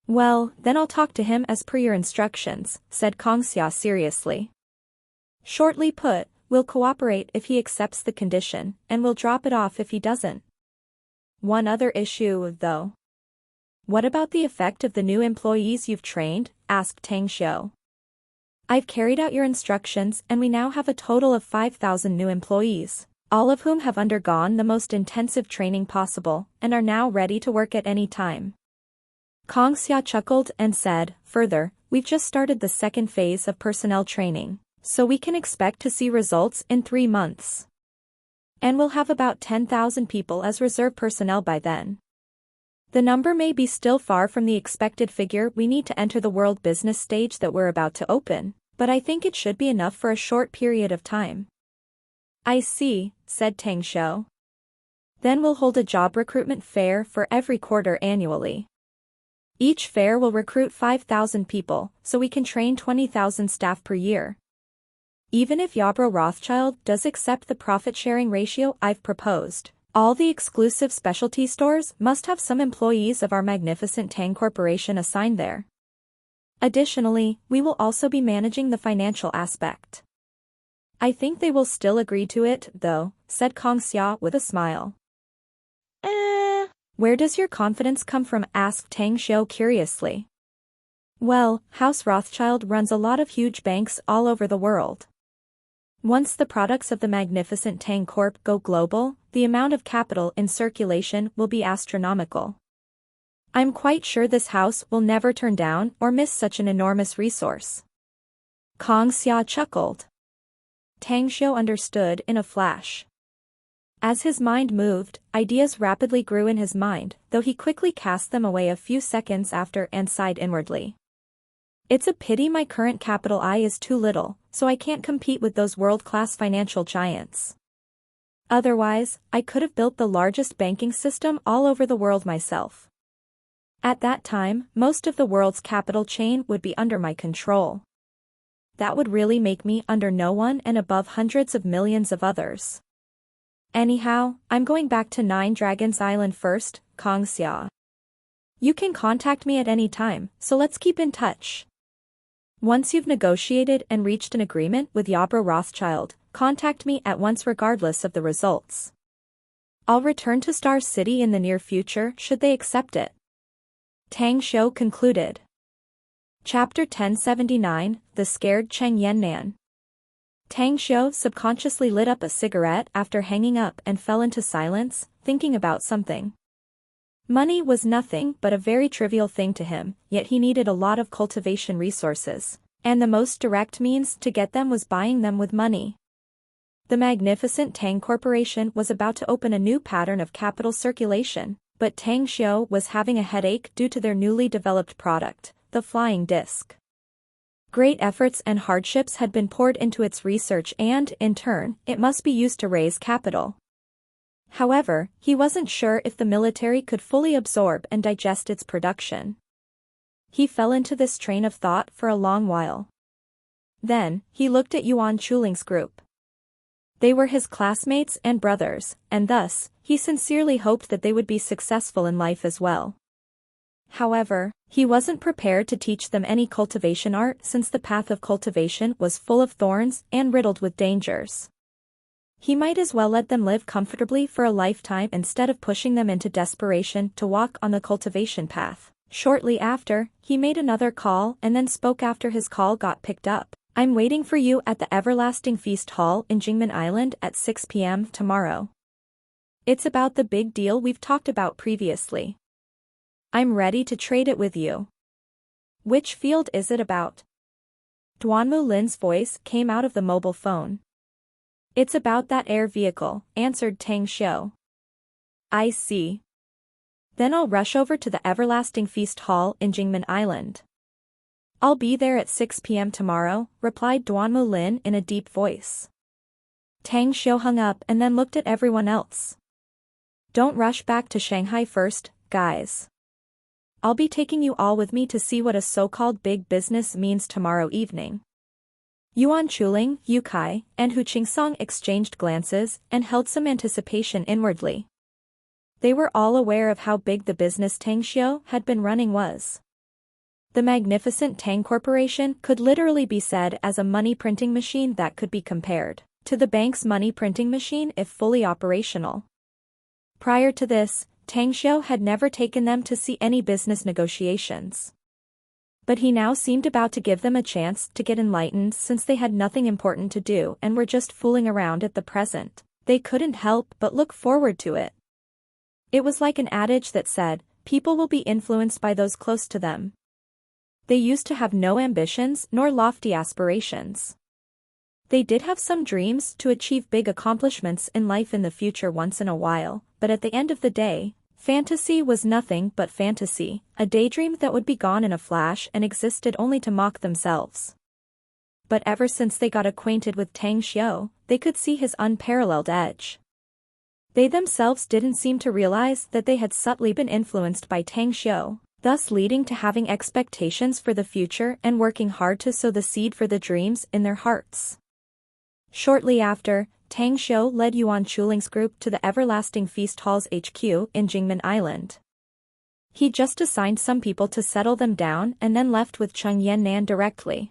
Well, then I'll talk to him as per your instructions, said Kong Xia seriously. Shortly put, we'll cooperate if he accepts the condition, and we'll drop it off if he doesn't. One other issue, though. What about the effect of the new employees you've trained? Asked Tang Xiu. I've carried out your instructions and we now have a total of 5,000 new employees, all of whom have undergone the most intensive training possible and are now ready to work at any time. Kong Xia chuckled and said, further, we've just started the second phase of personnel training, so we can expect to see results in 3 months. And we'll have about 10,000 people as reserve personnel by then. The number may be still far from the expected figure we need to enter the world business stage that we're about to open, but I think it should be enough for a short period of time. I see, said Tang Xiu. Then we'll hold a job recruitment fair for every quarter annually. Each fair will recruit 5,000 people, so we can train 20,000 staff per year. Even if Yabro Rothschild does accept the profit-sharing ratio I've proposed, all the exclusive specialty stores must have some employees of our magnificent Tang Corporation assigned there. Additionally, we will also be managing the financial aspect. I think they will still agree to it, though, said Kong Xia with a smile. Where does your confidence come from? Asked Tang Xiu curiously. Well, House Rothschild runs a lot of huge banks all over the world. Once the products of the magnificent Tang Corp go global, the amount of capital in circulation will be astronomical. I'm quite sure this house will never turn down or miss such an enormous resource. Kong Xia chuckled. Tang Xiu understood in a flash. As his mind moved, ideas rapidly grew in his mind, though he quickly cast them away a few seconds after and sighed inwardly. It's a pity my current capital I is too little, so I can't compete with those world-class financial giants. Otherwise, I could have built the largest banking system all over the world myself. At that time, most of the world's capital chain would be under my control. That would really make me under no one and above hundreds of millions of others. Anyhow, I'm going back to Nine Dragons Island first, Kong Xia. You can contact me at any time, so let's keep in touch. Once you've negotiated and reached an agreement with Yabro Rothschild, contact me at once regardless of the results. I'll return to Star City in the near future should they accept it. Tang Xiu concluded. Chapter 1079, The Scared Cheng Yannan. Tang Xiu subconsciously lit up a cigarette after hanging up and fell into silence, thinking about something. Money was nothing but a very trivial thing to him, yet he needed a lot of cultivation resources, and the most direct means to get them was buying them with money. The magnificent Tang Corporation was about to open a new pattern of capital circulation, but Tang Xiu was having a headache due to their newly developed product, the flying disc. Great efforts and hardships had been poured into its research and, in turn, it must be used to raise capital. However, he wasn't sure if the military could fully absorb and digest its production. He fell into this train of thought for a long while. Then, he looked at Yuan Chuling's group. They were his classmates and brothers, and thus, he sincerely hoped that they would be successful in life as well. However, he wasn't prepared to teach them any cultivation art since the path of cultivation was full of thorns and riddled with dangers. He might as well let them live comfortably for a lifetime instead of pushing them into desperation to walk on the cultivation path. Shortly after, he made another call and then spoke after his call got picked up. I'm waiting for you at the Everlasting Feast Hall in Jing Island at 6 p.m. tomorrow. It's about the big deal we've talked about previously. I'm ready to trade it with you. Which field is it about? Duanmu Lin's voice came out of the mobile phone. It's about that air vehicle, answered Tang Xiu. I see. Then I'll rush over to the Everlasting Feast Hall in Jingmen Island. I'll be there at 6 p.m. tomorrow, replied Duanmu Lin in a deep voice. Tang Xiu hung up and then looked at everyone else. Don't rush back to Shanghai first, guys. I'll be taking you all with me to see what a so-called big business means tomorrow evening. Yuan Chuling, Yu Kai, and Hu Qingsong exchanged glances and held some anticipation inwardly. They were all aware of how big the business Tang Xiu had been running was. The magnificent Tang Corporation could literally be said as a money printing machine that could be compared to the bank's money printing machine if fully operational. Prior to this, Tang Xiu had never taken them to see any business negotiations. But he now seemed about to give them a chance to get enlightened since they had nothing important to do and were just fooling around at the present. They couldn't help but look forward to it. It was like an adage that said, people will be influenced by those close to them. They used to have no ambitions nor lofty aspirations. They did have some dreams to achieve big accomplishments in life in the future once in a while, but at the end of the day, fantasy was nothing but fantasy, a daydream that would be gone in a flash and existed only to mock themselves. But ever since they got acquainted with Tang Xiu, they could see his unparalleled edge. They themselves didn't seem to realize that they had subtly been influenced by Tang Xiu, thus leading to having expectations for the future and working hard to sow the seed for the dreams in their hearts. Shortly after, Tang Xiu led Yuan Chuling's group to the Everlasting Feast Hall's HQ in Jingmen Island. He just assigned some people to settle them down and then left with Cheng Yannan directly.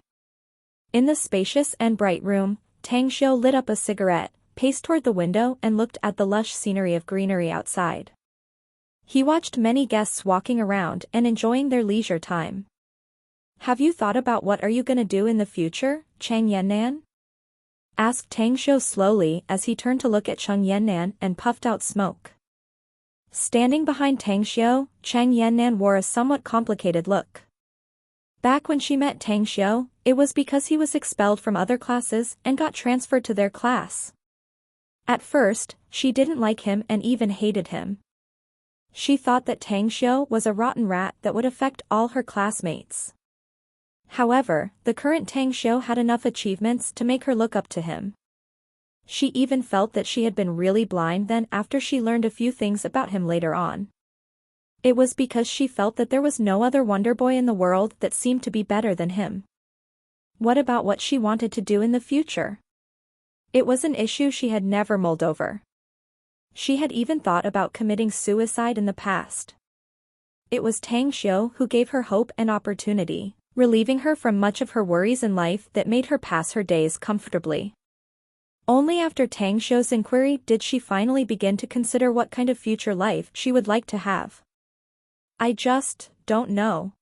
In the spacious and bright room, Tang Xiu lit up a cigarette, paced toward the window and looked at the lush scenery of greenery outside. He watched many guests walking around and enjoying their leisure time. Have you thought about what are you gonna do in the future, Cheng Yannan? Asked Tang Xiu slowly as he turned to look at Cheng Yannan and puffed out smoke. Standing behind Tang Xiu, Cheng Yannan wore a somewhat complicated look. Back when she met Tang Xiu, it was because he was expelled from other classes and got transferred to their class. At first, she didn't like him and even hated him. She thought that Tang Xiu was a rotten rat that would affect all her classmates. However, the current Tang Xiu had enough achievements to make her look up to him. She even felt that she had been really blind then after she learned a few things about him later on. It was because she felt that there was no other wonder boy in the world that seemed to be better than him. What about what she wanted to do in the future? It was an issue she had never mulled over. She had even thought about committing suicide in the past. It was Tang Xiu who gave her hope and opportunity, relieving her from much of her worries in life that made her pass her days comfortably. Only after Tang Xiu's inquiry did she finally begin to consider what kind of future life she would like to have. I just don't know.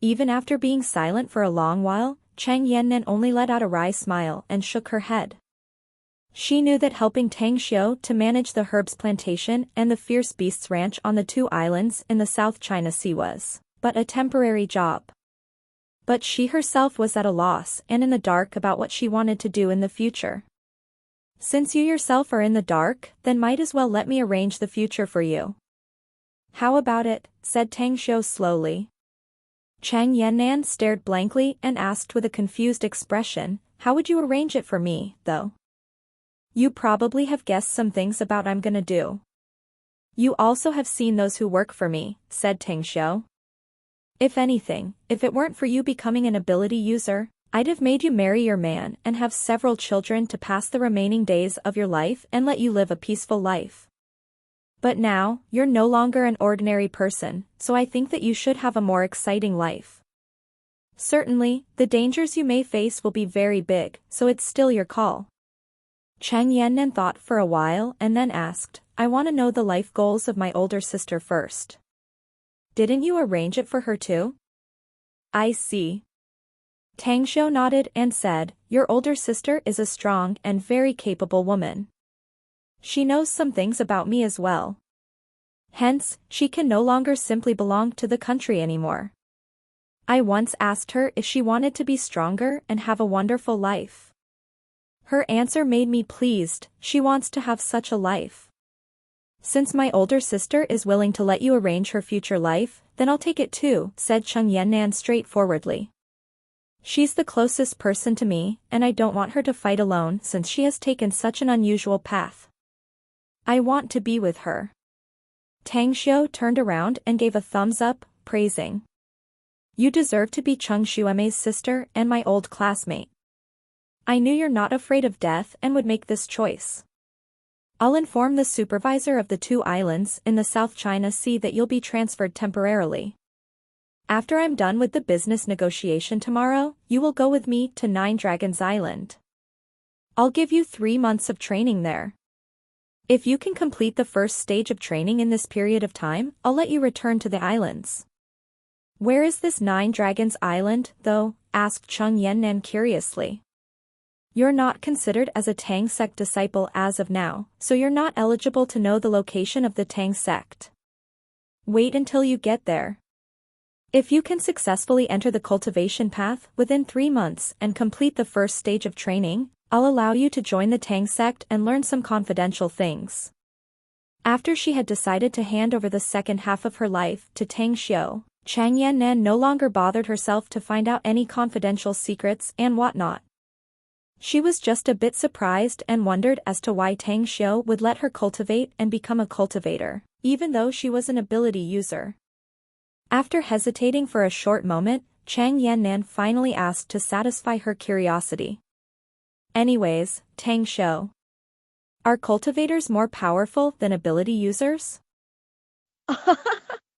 Even after being silent for a long while, Cheng Yannan only let out a wry smile and shook her head. She knew that helping Tang Xiu to manage the herbs plantation and the fierce beasts ranch on the 2 islands in the South China Sea was but a temporary job. But she herself was at a loss and in the dark about what she wanted to do in the future. Since you yourself are in the dark, then might as well let me arrange the future for you. How about it, said Tang Xiu slowly. Cheng Yannan stared blankly and asked with a confused expression, how would you arrange it for me, though? You probably have guessed some things about I'm gonna do. You also have seen those who work for me, said Tang Xiu. If anything, if it weren't for you becoming an ability user, I'd have made you marry your man and have several children to pass the remaining days of your life and let you live a peaceful life. But now, you're no longer an ordinary person, so I think that you should have a more exciting life. Certainly, the dangers you may face will be very big, so it's still your call. Chang Yannan thought for a while and then asked, I want to know the life goals of my older sister first. Didn't you arrange it for her too? I see. Tang Xiu nodded and said, your older sister is a strong and very capable woman. She knows some things about me as well. Hence, she can no longer simply belong to the country anymore. I once asked her if she wanted to be stronger and have a wonderful life. Her answer made me pleased, she wants to have such a life. Since my older sister is willing to let you arrange her future life, then I'll take it too, said Cheng Yannan straightforwardly. She's the closest person to me, and I don't want her to fight alone since she has taken such an unusual path. I want to be with her. Tang Xiu turned around and gave a thumbs up, praising. You deserve to be Cheng Xuemei's sister and my old classmate. I knew you're not afraid of death and would make this choice. I'll inform the supervisor of the 2 islands in the South China Sea that you'll be transferred temporarily. After I'm done with the business negotiation tomorrow, you will go with me to 9 Dragons Island. I'll give you 3 months of training there. If you can complete the first stage of training in this period of time, I'll let you return to the islands. Where is this 9 Dragons Island, though? Asked Cheng Yannan curiously. You're not considered as a Tang sect disciple as of now, so you're not eligible to know the location of the Tang sect. Wait until you get there. If you can successfully enter the cultivation path within 3 months and complete the first stage of training, I'll allow you to join the Tang sect and learn some confidential things. After she had decided to hand over the second half of her life to Tang Xiu, Chang Yannan no longer bothered herself to find out any confidential secrets and whatnot. She was just a bit surprised and wondered as to why Tang Xiu would let her cultivate and become a cultivator, even though she was an ability user. After hesitating for a short moment, Chang Yannan finally asked to satisfy her curiosity. Anyways, Tang Xiu. Are cultivators more powerful than ability users?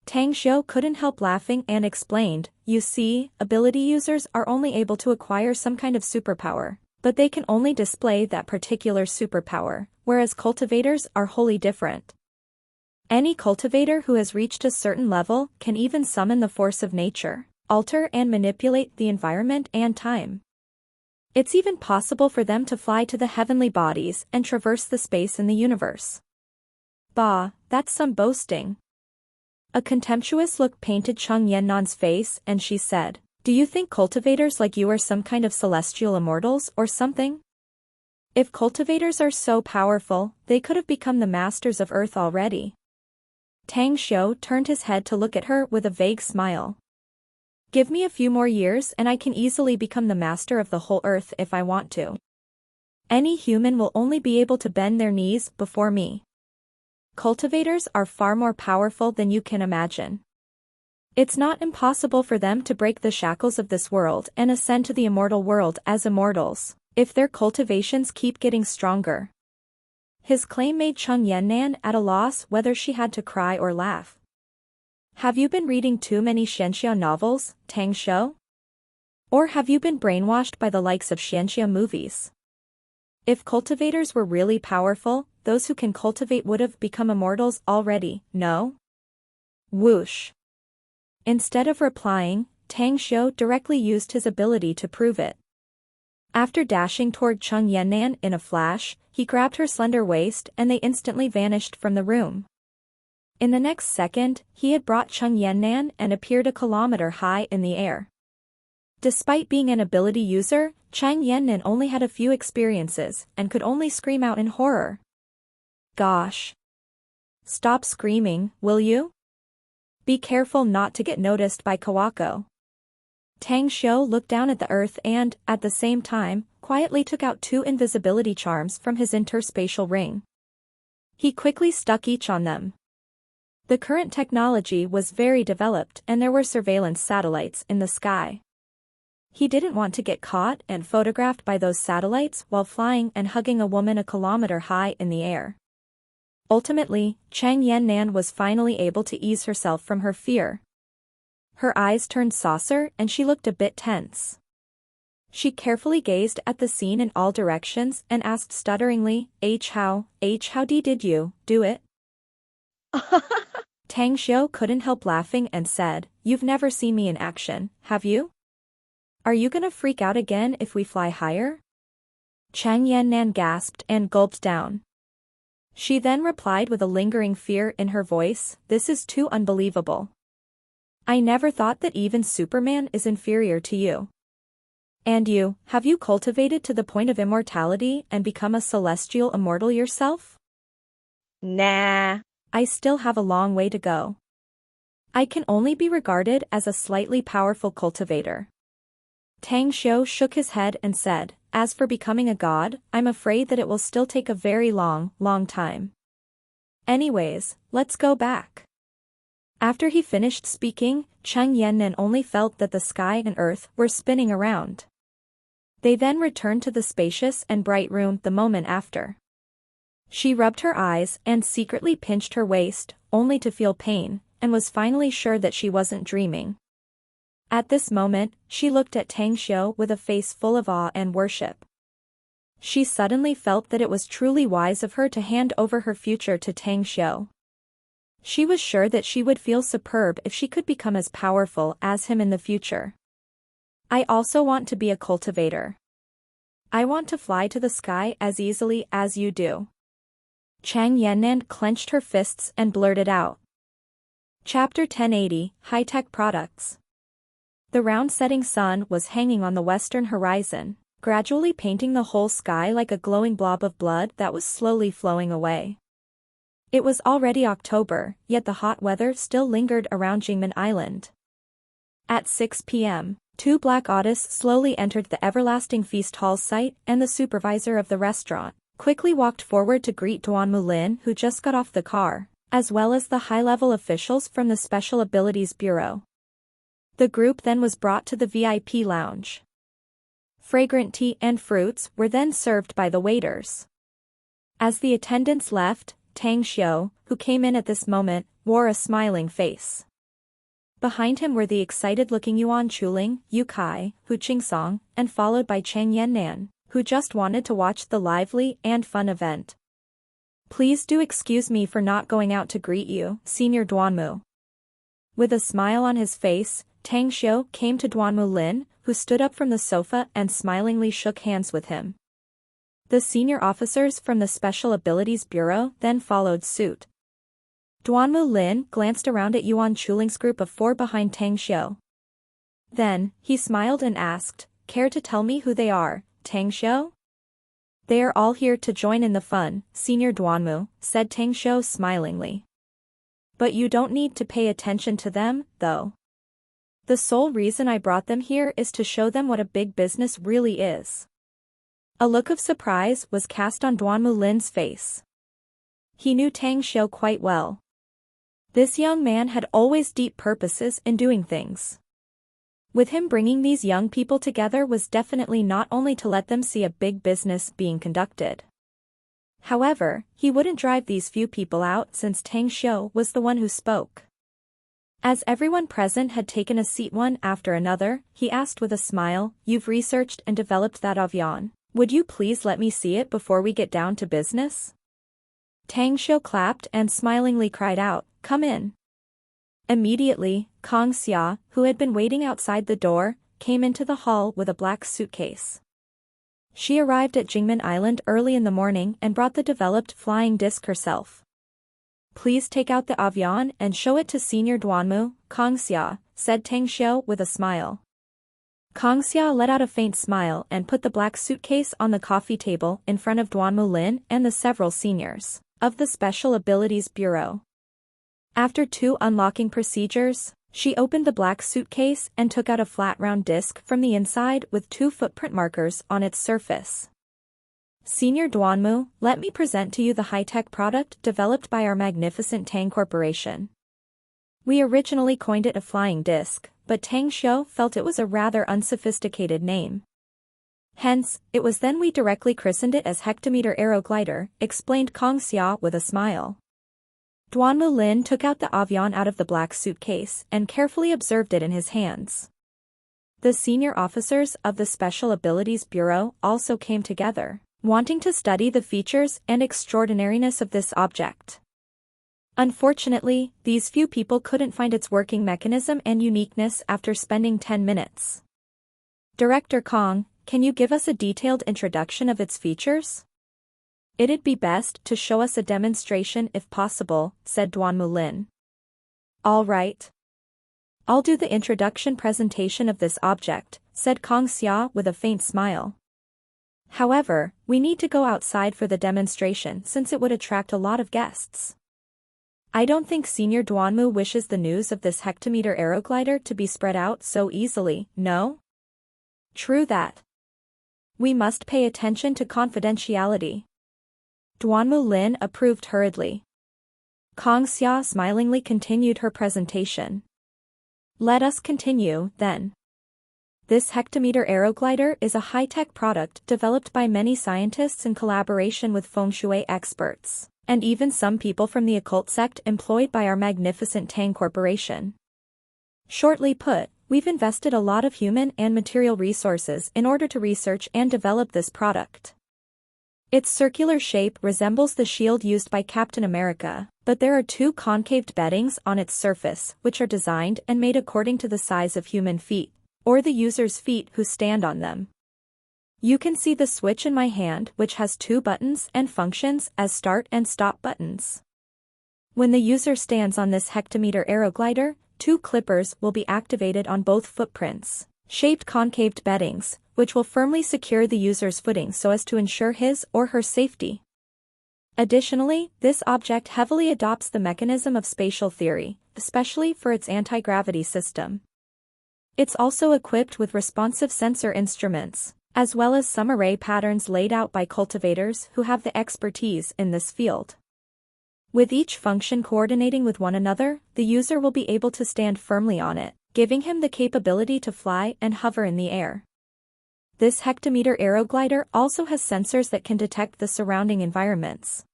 Tang Xiu couldn't help laughing and explained, you see, ability users are only able to acquire some kind of superpower, but they can only display that particular superpower, whereas cultivators are wholly different. Any cultivator who has reached a certain level can even summon the force of nature, alter and manipulate the environment and time. It's even possible for them to fly to the heavenly bodies and traverse the space in the universe. Bah, that's some boasting. A contemptuous look painted Cheng Yannan's face and she said, do you think cultivators like you are some kind of celestial immortals or something? If cultivators are so powerful, they could have become the masters of Earth already. Tang Xiu turned his head to look at her with a vague smile. Give me a few more years and I can easily become the master of the whole Earth if I want to. Any human will only be able to bend their knees before me. Cultivators are far more powerful than you can imagine. It's not impossible for them to break the shackles of this world and ascend to the immortal world as immortals, if their cultivations keep getting stronger. His claim made Cheng Yannan at a loss whether she had to cry or laugh. Have you been reading too many Xianxia novels, Tang Xiu? Or have you been brainwashed by the likes of Xianxia movies? If cultivators were really powerful, those who can cultivate would have become immortals already, no? Whoosh. Instead of replying, Tang Xiu directly used his ability to prove it. After dashing toward Cheng Yannan in a flash, he grabbed her slender waist and they instantly vanished from the room. In the next second, he had brought Cheng Yannan and appeared a kilometer high in the air. Despite being an ability user, Cheng Yannan only had a few experiences and could only scream out in horror. Gosh. Stop screaming, will you? Be careful not to get noticed by Kawako. Tang Xiu looked down at the earth and, at the same time, quietly took out 2 invisibility charms from his interspatial ring. He quickly stuck each on them. The current technology was very developed and there were surveillance satellites in the sky. He didn't want to get caught and photographed by those satellites while flying and hugging a woman a kilometer high in the air. Ultimately, Cheng Yannan was finally able to ease herself from her fear. Her eyes turned saucer and she looked a bit tense. She carefully gazed at the scene in all directions and asked stutteringly, how did you do it? Tang Xiu couldn't help laughing and said, "You've never seen me in action, have you? Are you gonna freak out again if we fly higher?" Chang Yannan gasped and gulped down. She then replied with a lingering fear in her voice, "This is too unbelievable. I never thought that even Superman is inferior to you. And you, have you cultivated to the point of immortality and become a celestial immortal yourself?"
Nah.
"I still have a long way to go. I can only be regarded as a slightly powerful cultivator." Tang Xiu shook his head and said, "As for becoming a god, I'm afraid that it will still take a very long time. Anyways, let's go back." After he finished speaking, Cheng Yannan only felt that the sky and earth were spinning around. They then returned to the spacious and bright room the moment after. She rubbed her eyes and secretly pinched her waist, only to feel pain, and was finally sure that she wasn't dreaming. At this moment, she looked at Tang Xiu with a face full of awe and worship. She suddenly felt that it was truly wise of her to hand over her future to Tang Xiu. She was sure that she would feel superb if she could become as powerful as him in the future. "I also want to be a cultivator. I want to fly to the sky as easily as you do." Chang Yannan clenched her fists and blurted out. Chapter 1080, High-Tech Products. The round setting sun was hanging on the western horizon, gradually painting the whole sky like a glowing blob of blood that was slowly flowing away. It was already October, yet the hot weather still lingered around Jingmen Island. At 6 p.m., two black Audis slowly entered the everlasting feast hall site, and the supervisor of the restaurant quickly walked forward to greet Duanmu Lin, who just got off the car, as well as the high-level officials from the Special Abilities Bureau. The group then was brought to the VIP lounge. Fragrant tea and fruits were then served by the waiters. As the attendants left, Tang Xiu, who came in at this moment, wore a smiling face. Behind him were the excited-looking Yuan Chuling, Yu Kai, Hu Qingsong, and followed by Cheng Yannan, who just wanted to watch the lively and fun event. "Please do excuse me for not going out to greet you, Senior Duanmu." With a smile on his face, Tang Xiu came to Duanmu Lin, who stood up from the sofa and smilingly shook hands with him. The senior officers from the Special Abilities Bureau then followed suit. Duanmu Lin glanced around at Yuan Chuling's group of four behind Tang Xiu. Then, he smiled and asked, "Care to tell me who they are, Tang Xiu?" "They are all here to join in the fun, Senior Duanmu," said Tang Xiu smilingly. "But you don't need to pay attention to them, though. The sole reason I brought them here is to show them what a big business really is." A look of surprise was cast on Duanmu Lin's face. He knew Tang Xiu quite well. This young man had always deep purposes in doing things. With him, bringing these young people together was definitely not only to let them see a big business being conducted. However, he wouldn't drive these few people out since Tang Xiu was the one who spoke. As everyone present had taken a seat one after another, he asked with a smile, "You've researched and developed that avion. Would you please let me see it before we get down to business?" Tang Xiu clapped and smilingly cried out, "Come in." Immediately, Kong Xia, who had been waiting outside the door, came into the hall with a black suitcase. She arrived at Jingmen Island early in the morning and brought the developed flying disc herself. "Please take out the avion and show it to Senior Duanmu, Kong Xia," said Tang Xiu with a smile. Kong Xia let out a faint smile and put the black suitcase on the coffee table in front of Duanmu Lin and the several seniors of the Special Abilities Bureau. After two unlocking procedures, she opened the black suitcase and took out a flat round disc from the inside with two footprint markers on its surface. "Senior Duanmu, let me present to you the high-tech product developed by our magnificent Tang Corporation. We originally coined it a flying disc, but Tang Xiu felt it was a rather unsophisticated name. Hence, it was then we directly christened it as Hectometer Aero Glider," explained Kong Xia with a smile. Duanmu Lin took out the avion out of the black suitcase and carefully observed it in his hands. The senior officers of the Special Abilities Bureau also came together, wanting to study the features and extraordinariness of this object. Unfortunately, these few people couldn't find its working mechanism and uniqueness after spending 10 minutes. Director Kong, can you give us a detailed introduction of its features? It'd be best to show us a demonstration if possible, said Duanmu Lin. All right. I'll do the introduction presentation of this object, said Kong Xia with a faint smile. However, we need to go outside for the demonstration since it would attract a lot of guests. I don't think Senior Duanmu wishes the news of this hectometer aeroglider to be spread out so easily, no? True that. We must pay attention to confidentiality. Duanmu Lin approved hurriedly. Kong Xia smilingly continued her presentation. Let us continue, then. This hectometer aeroglider is a high-tech product developed by many scientists in collaboration with feng shui experts, and even some people from the occult sect employed by our magnificent Tang Corporation. Shortly put, we've invested a lot of human and material resources in order to research and develop this product. Its circular shape resembles the shield used by Captain America, but there are two concaved beddings on its surface which are designed and made according to the size of human feet, or the user's feet who stand on them. You can see the switch in my hand which has two buttons and functions as start and stop buttons. When the user stands on this hectometer aeroglider, two clippers will be activated on both footprints, shaped concaved beddings, which will firmly secure the user's footing so as to ensure his or her safety. Additionally, this object heavily adopts the mechanism of spatial theory, especially for its anti-gravity system. It's also equipped with responsive sensor instruments, as well as some array patterns laid out by cultivators who have the expertise in this field. With each function coordinating with one another, the user will be able to stand firmly on it, giving him the capability to fly and hover in the air. This hectometer aeroglider also has sensors that can detect the surrounding environments.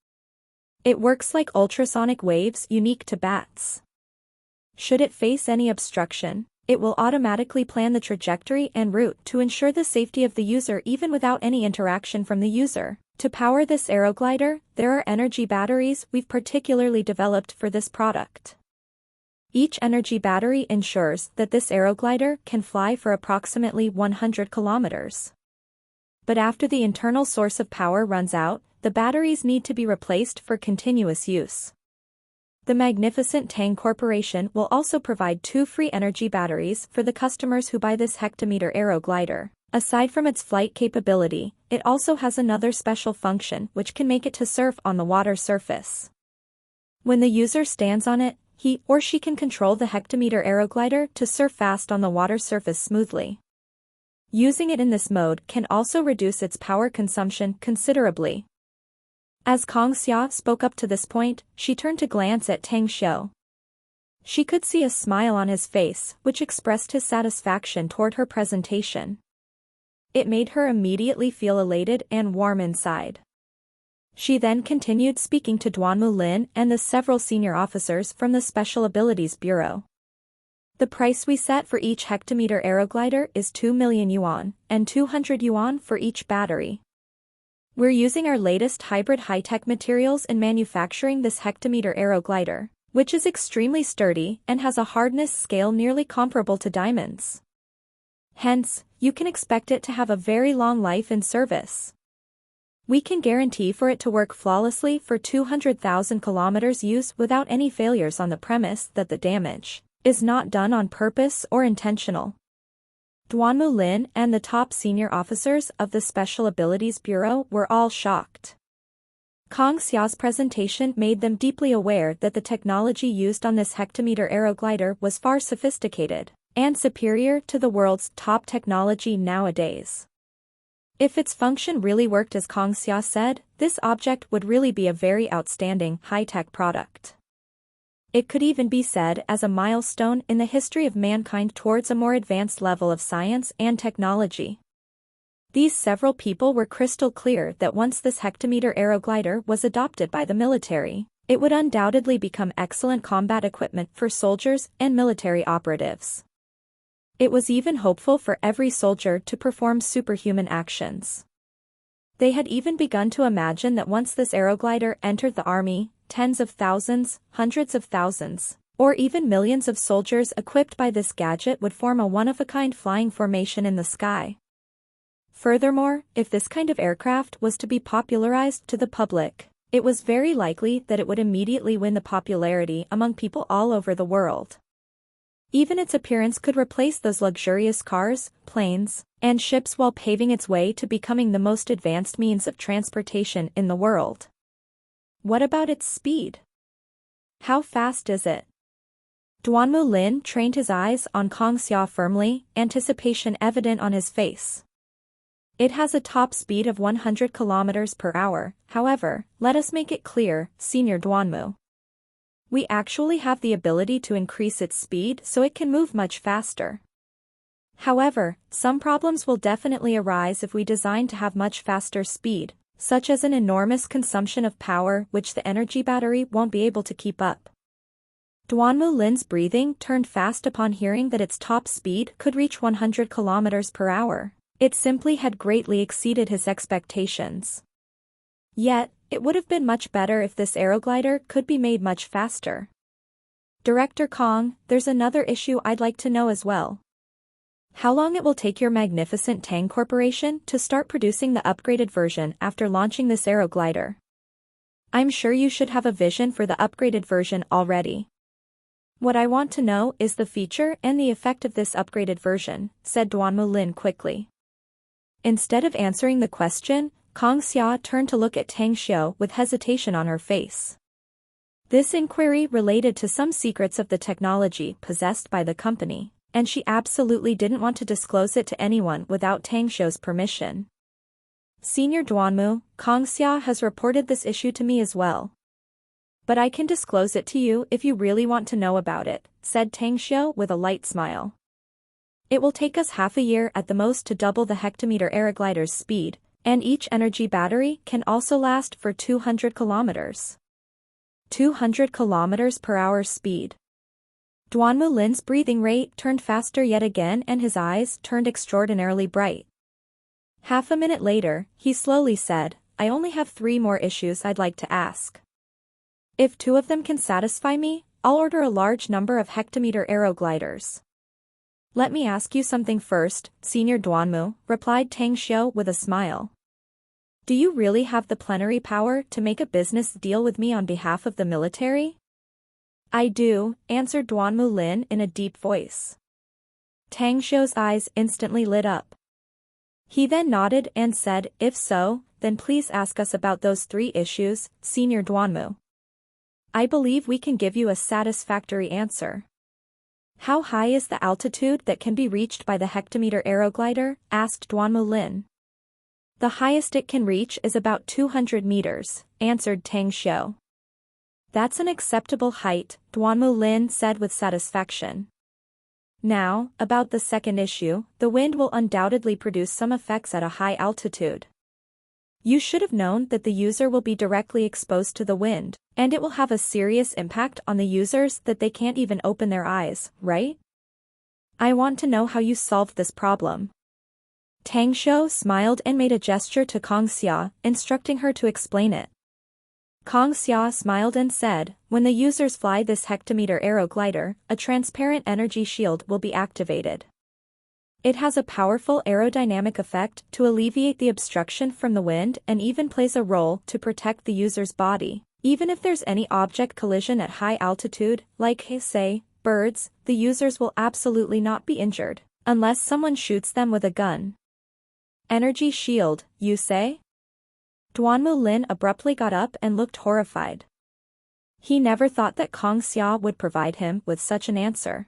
It works like ultrasonic waves unique to bats. Should it face any obstruction, it will automatically plan the trajectory and route to ensure the safety of the user even without any interaction from the user. To power this aeroglider, there are energy batteries we've particularly developed for this product. Each energy battery ensures that this aeroglider can fly for approximately 100 kilometers. But after the internal source of power runs out, the batteries need to be replaced for continuous use. The magnificent Tang Corporation will also provide 2 free energy batteries for the customers who buy this hectometer aeroglider. Aside from its flight capability, it also has another special function which can make it to surf on the water surface. When the user stands on it, he or she can control the hectometer aeroglider to surf fast on the water surface smoothly. Using it in this mode can also reduce its power consumption considerably. As Kong Xia spoke up to this point, she turned to glance at Tang Xiu. She could see a smile on his face, which expressed his satisfaction toward her presentation. It made her immediately feel elated and warm inside. She then continued speaking to Duanmu Lin and the several senior officers from the Special Abilities Bureau. The price we set for each hectometer aeroglider is 2 million yuan, and 200 yuan for each battery. We're using our latest hybrid high-tech materials in manufacturing this hectometer aeroglider, which is extremely sturdy and has a hardness scale nearly comparable to diamonds. Hence, you can expect it to have a very long life in service. We can guarantee for it to work flawlessly for 200,000 kilometers use without any failures on the premise that the damage is not done on purpose or intentional. Duanmu Lin and the top senior officers of the Special Abilities Bureau were all shocked. Kong Xia's presentation made them deeply aware that the technology used on this hectometer aeroglider was far sophisticated and superior to the world's top technology nowadays. If its function really worked as Kong Xia said, this object would really be a very outstanding high-tech product. It could even be said as a milestone in the history of mankind towards a more advanced level of science and technology. These several people were crystal clear that once this hectometer aeroglider was adopted by the military, it would undoubtedly become excellent combat equipment for soldiers and military operatives. It was even hopeful for every soldier to perform superhuman actions. They had even begun to imagine that once this aeroglider entered the army, tens of thousands, hundreds of thousands, or even millions of soldiers equipped by this gadget would form a one-of-a-kind flying formation in the sky. Furthermore, if this kind of aircraft was to be popularized to the public, it was very likely that it would immediately win the popularity among people all over the world. Even its appearance could replace those luxurious cars, planes, and ships while paving its way to becoming the most advanced means of transportation in the world. What about its speed? How fast is it? Duanmu Lin trained his eyes on Kong Xia firmly, anticipation evident on his face. It has a top speed of 100 kilometers per hour, however, let us make it clear, Senior Duanmu. We actually have the ability to increase its speed so it can move much faster. However, some problems will definitely arise if we design to have much faster speed, such as an enormous consumption of power which the energy battery won't be able to keep up. Duanmu Lin's breathing turned fast upon hearing that its top speed could reach 100 kilometers per hour. It simply had greatly exceeded his expectations. Yet, it would have been much better if this aeroglider could be made much faster. Director Kong, there's another issue I'd like to know as well. How long it will take your magnificent Tang Corporation to start producing the upgraded version after launching this aeroglider? I'm sure you should have a vision for the upgraded version already. What I want to know is the feature and the effect of this upgraded version, said Duanmu Lin quickly. Instead of answering the question, Kong Xia turned to look at Tang Xiu with hesitation on her face. This inquiry related to some secrets of the technology possessed by the company, and she absolutely didn't want to disclose it to anyone without Tang Xiu's permission. Senior Duanmu, Kong Xia has reported this issue to me as well. But I can disclose it to you if you really want to know about it, said Tang Xiu with a light smile. It will take us half a year at the most to double the hectometer aeroglider's speed, and each energy battery can also last for 200 kilometers. 200 kilometers per hour speed. Duanmu Lin's breathing rate turned faster yet again and his eyes turned extraordinarily bright. Half a minute later, he slowly said, I only have 3 more issues I'd like to ask. If 2 of them can satisfy me, I'll order a large number of hectometer aerogliders. Let me ask you something first, Senior Duanmu, replied Tang Xiu with a smile. Do you really have the plenary power to make a business deal with me on behalf of the military? I do, answered Duanmu Lin in a deep voice. Tang Xiu's eyes instantly lit up. He then nodded and said, if so, then please ask us about those 3 issues, Senior Duanmu. I believe we can give you a satisfactory answer. How high is the altitude that can be reached by the hectometer aeroglider? Asked Duanmu Lin. The highest it can reach is about 200 meters, answered Tang Xiu. That's an acceptable height, Duanmu Lin said with satisfaction. Now, about the second issue, the wind will undoubtedly produce some effects at a high altitude. You should have known that the user will be directly exposed to the wind, and it will have a serious impact on the users that they can't even open their eyes, right? I want to know how you solved this problem. Tang Xiu smiled and made a gesture to Kong Xia, instructing her to explain it. Kong Xia smiled and said, when the users fly this hectometer aeroglider, a transparent energy shield will be activated. It has a powerful aerodynamic effect to alleviate the obstruction from the wind and even plays a role to protect the user's body. Even if there's any object collision at high altitude, like, say, birds, the users will absolutely not be injured, unless someone shoots them with a gun. Energy shield, you say? Duanmu Lin abruptly got up and looked horrified. He never thought that Kong Xia would provide him with such an answer.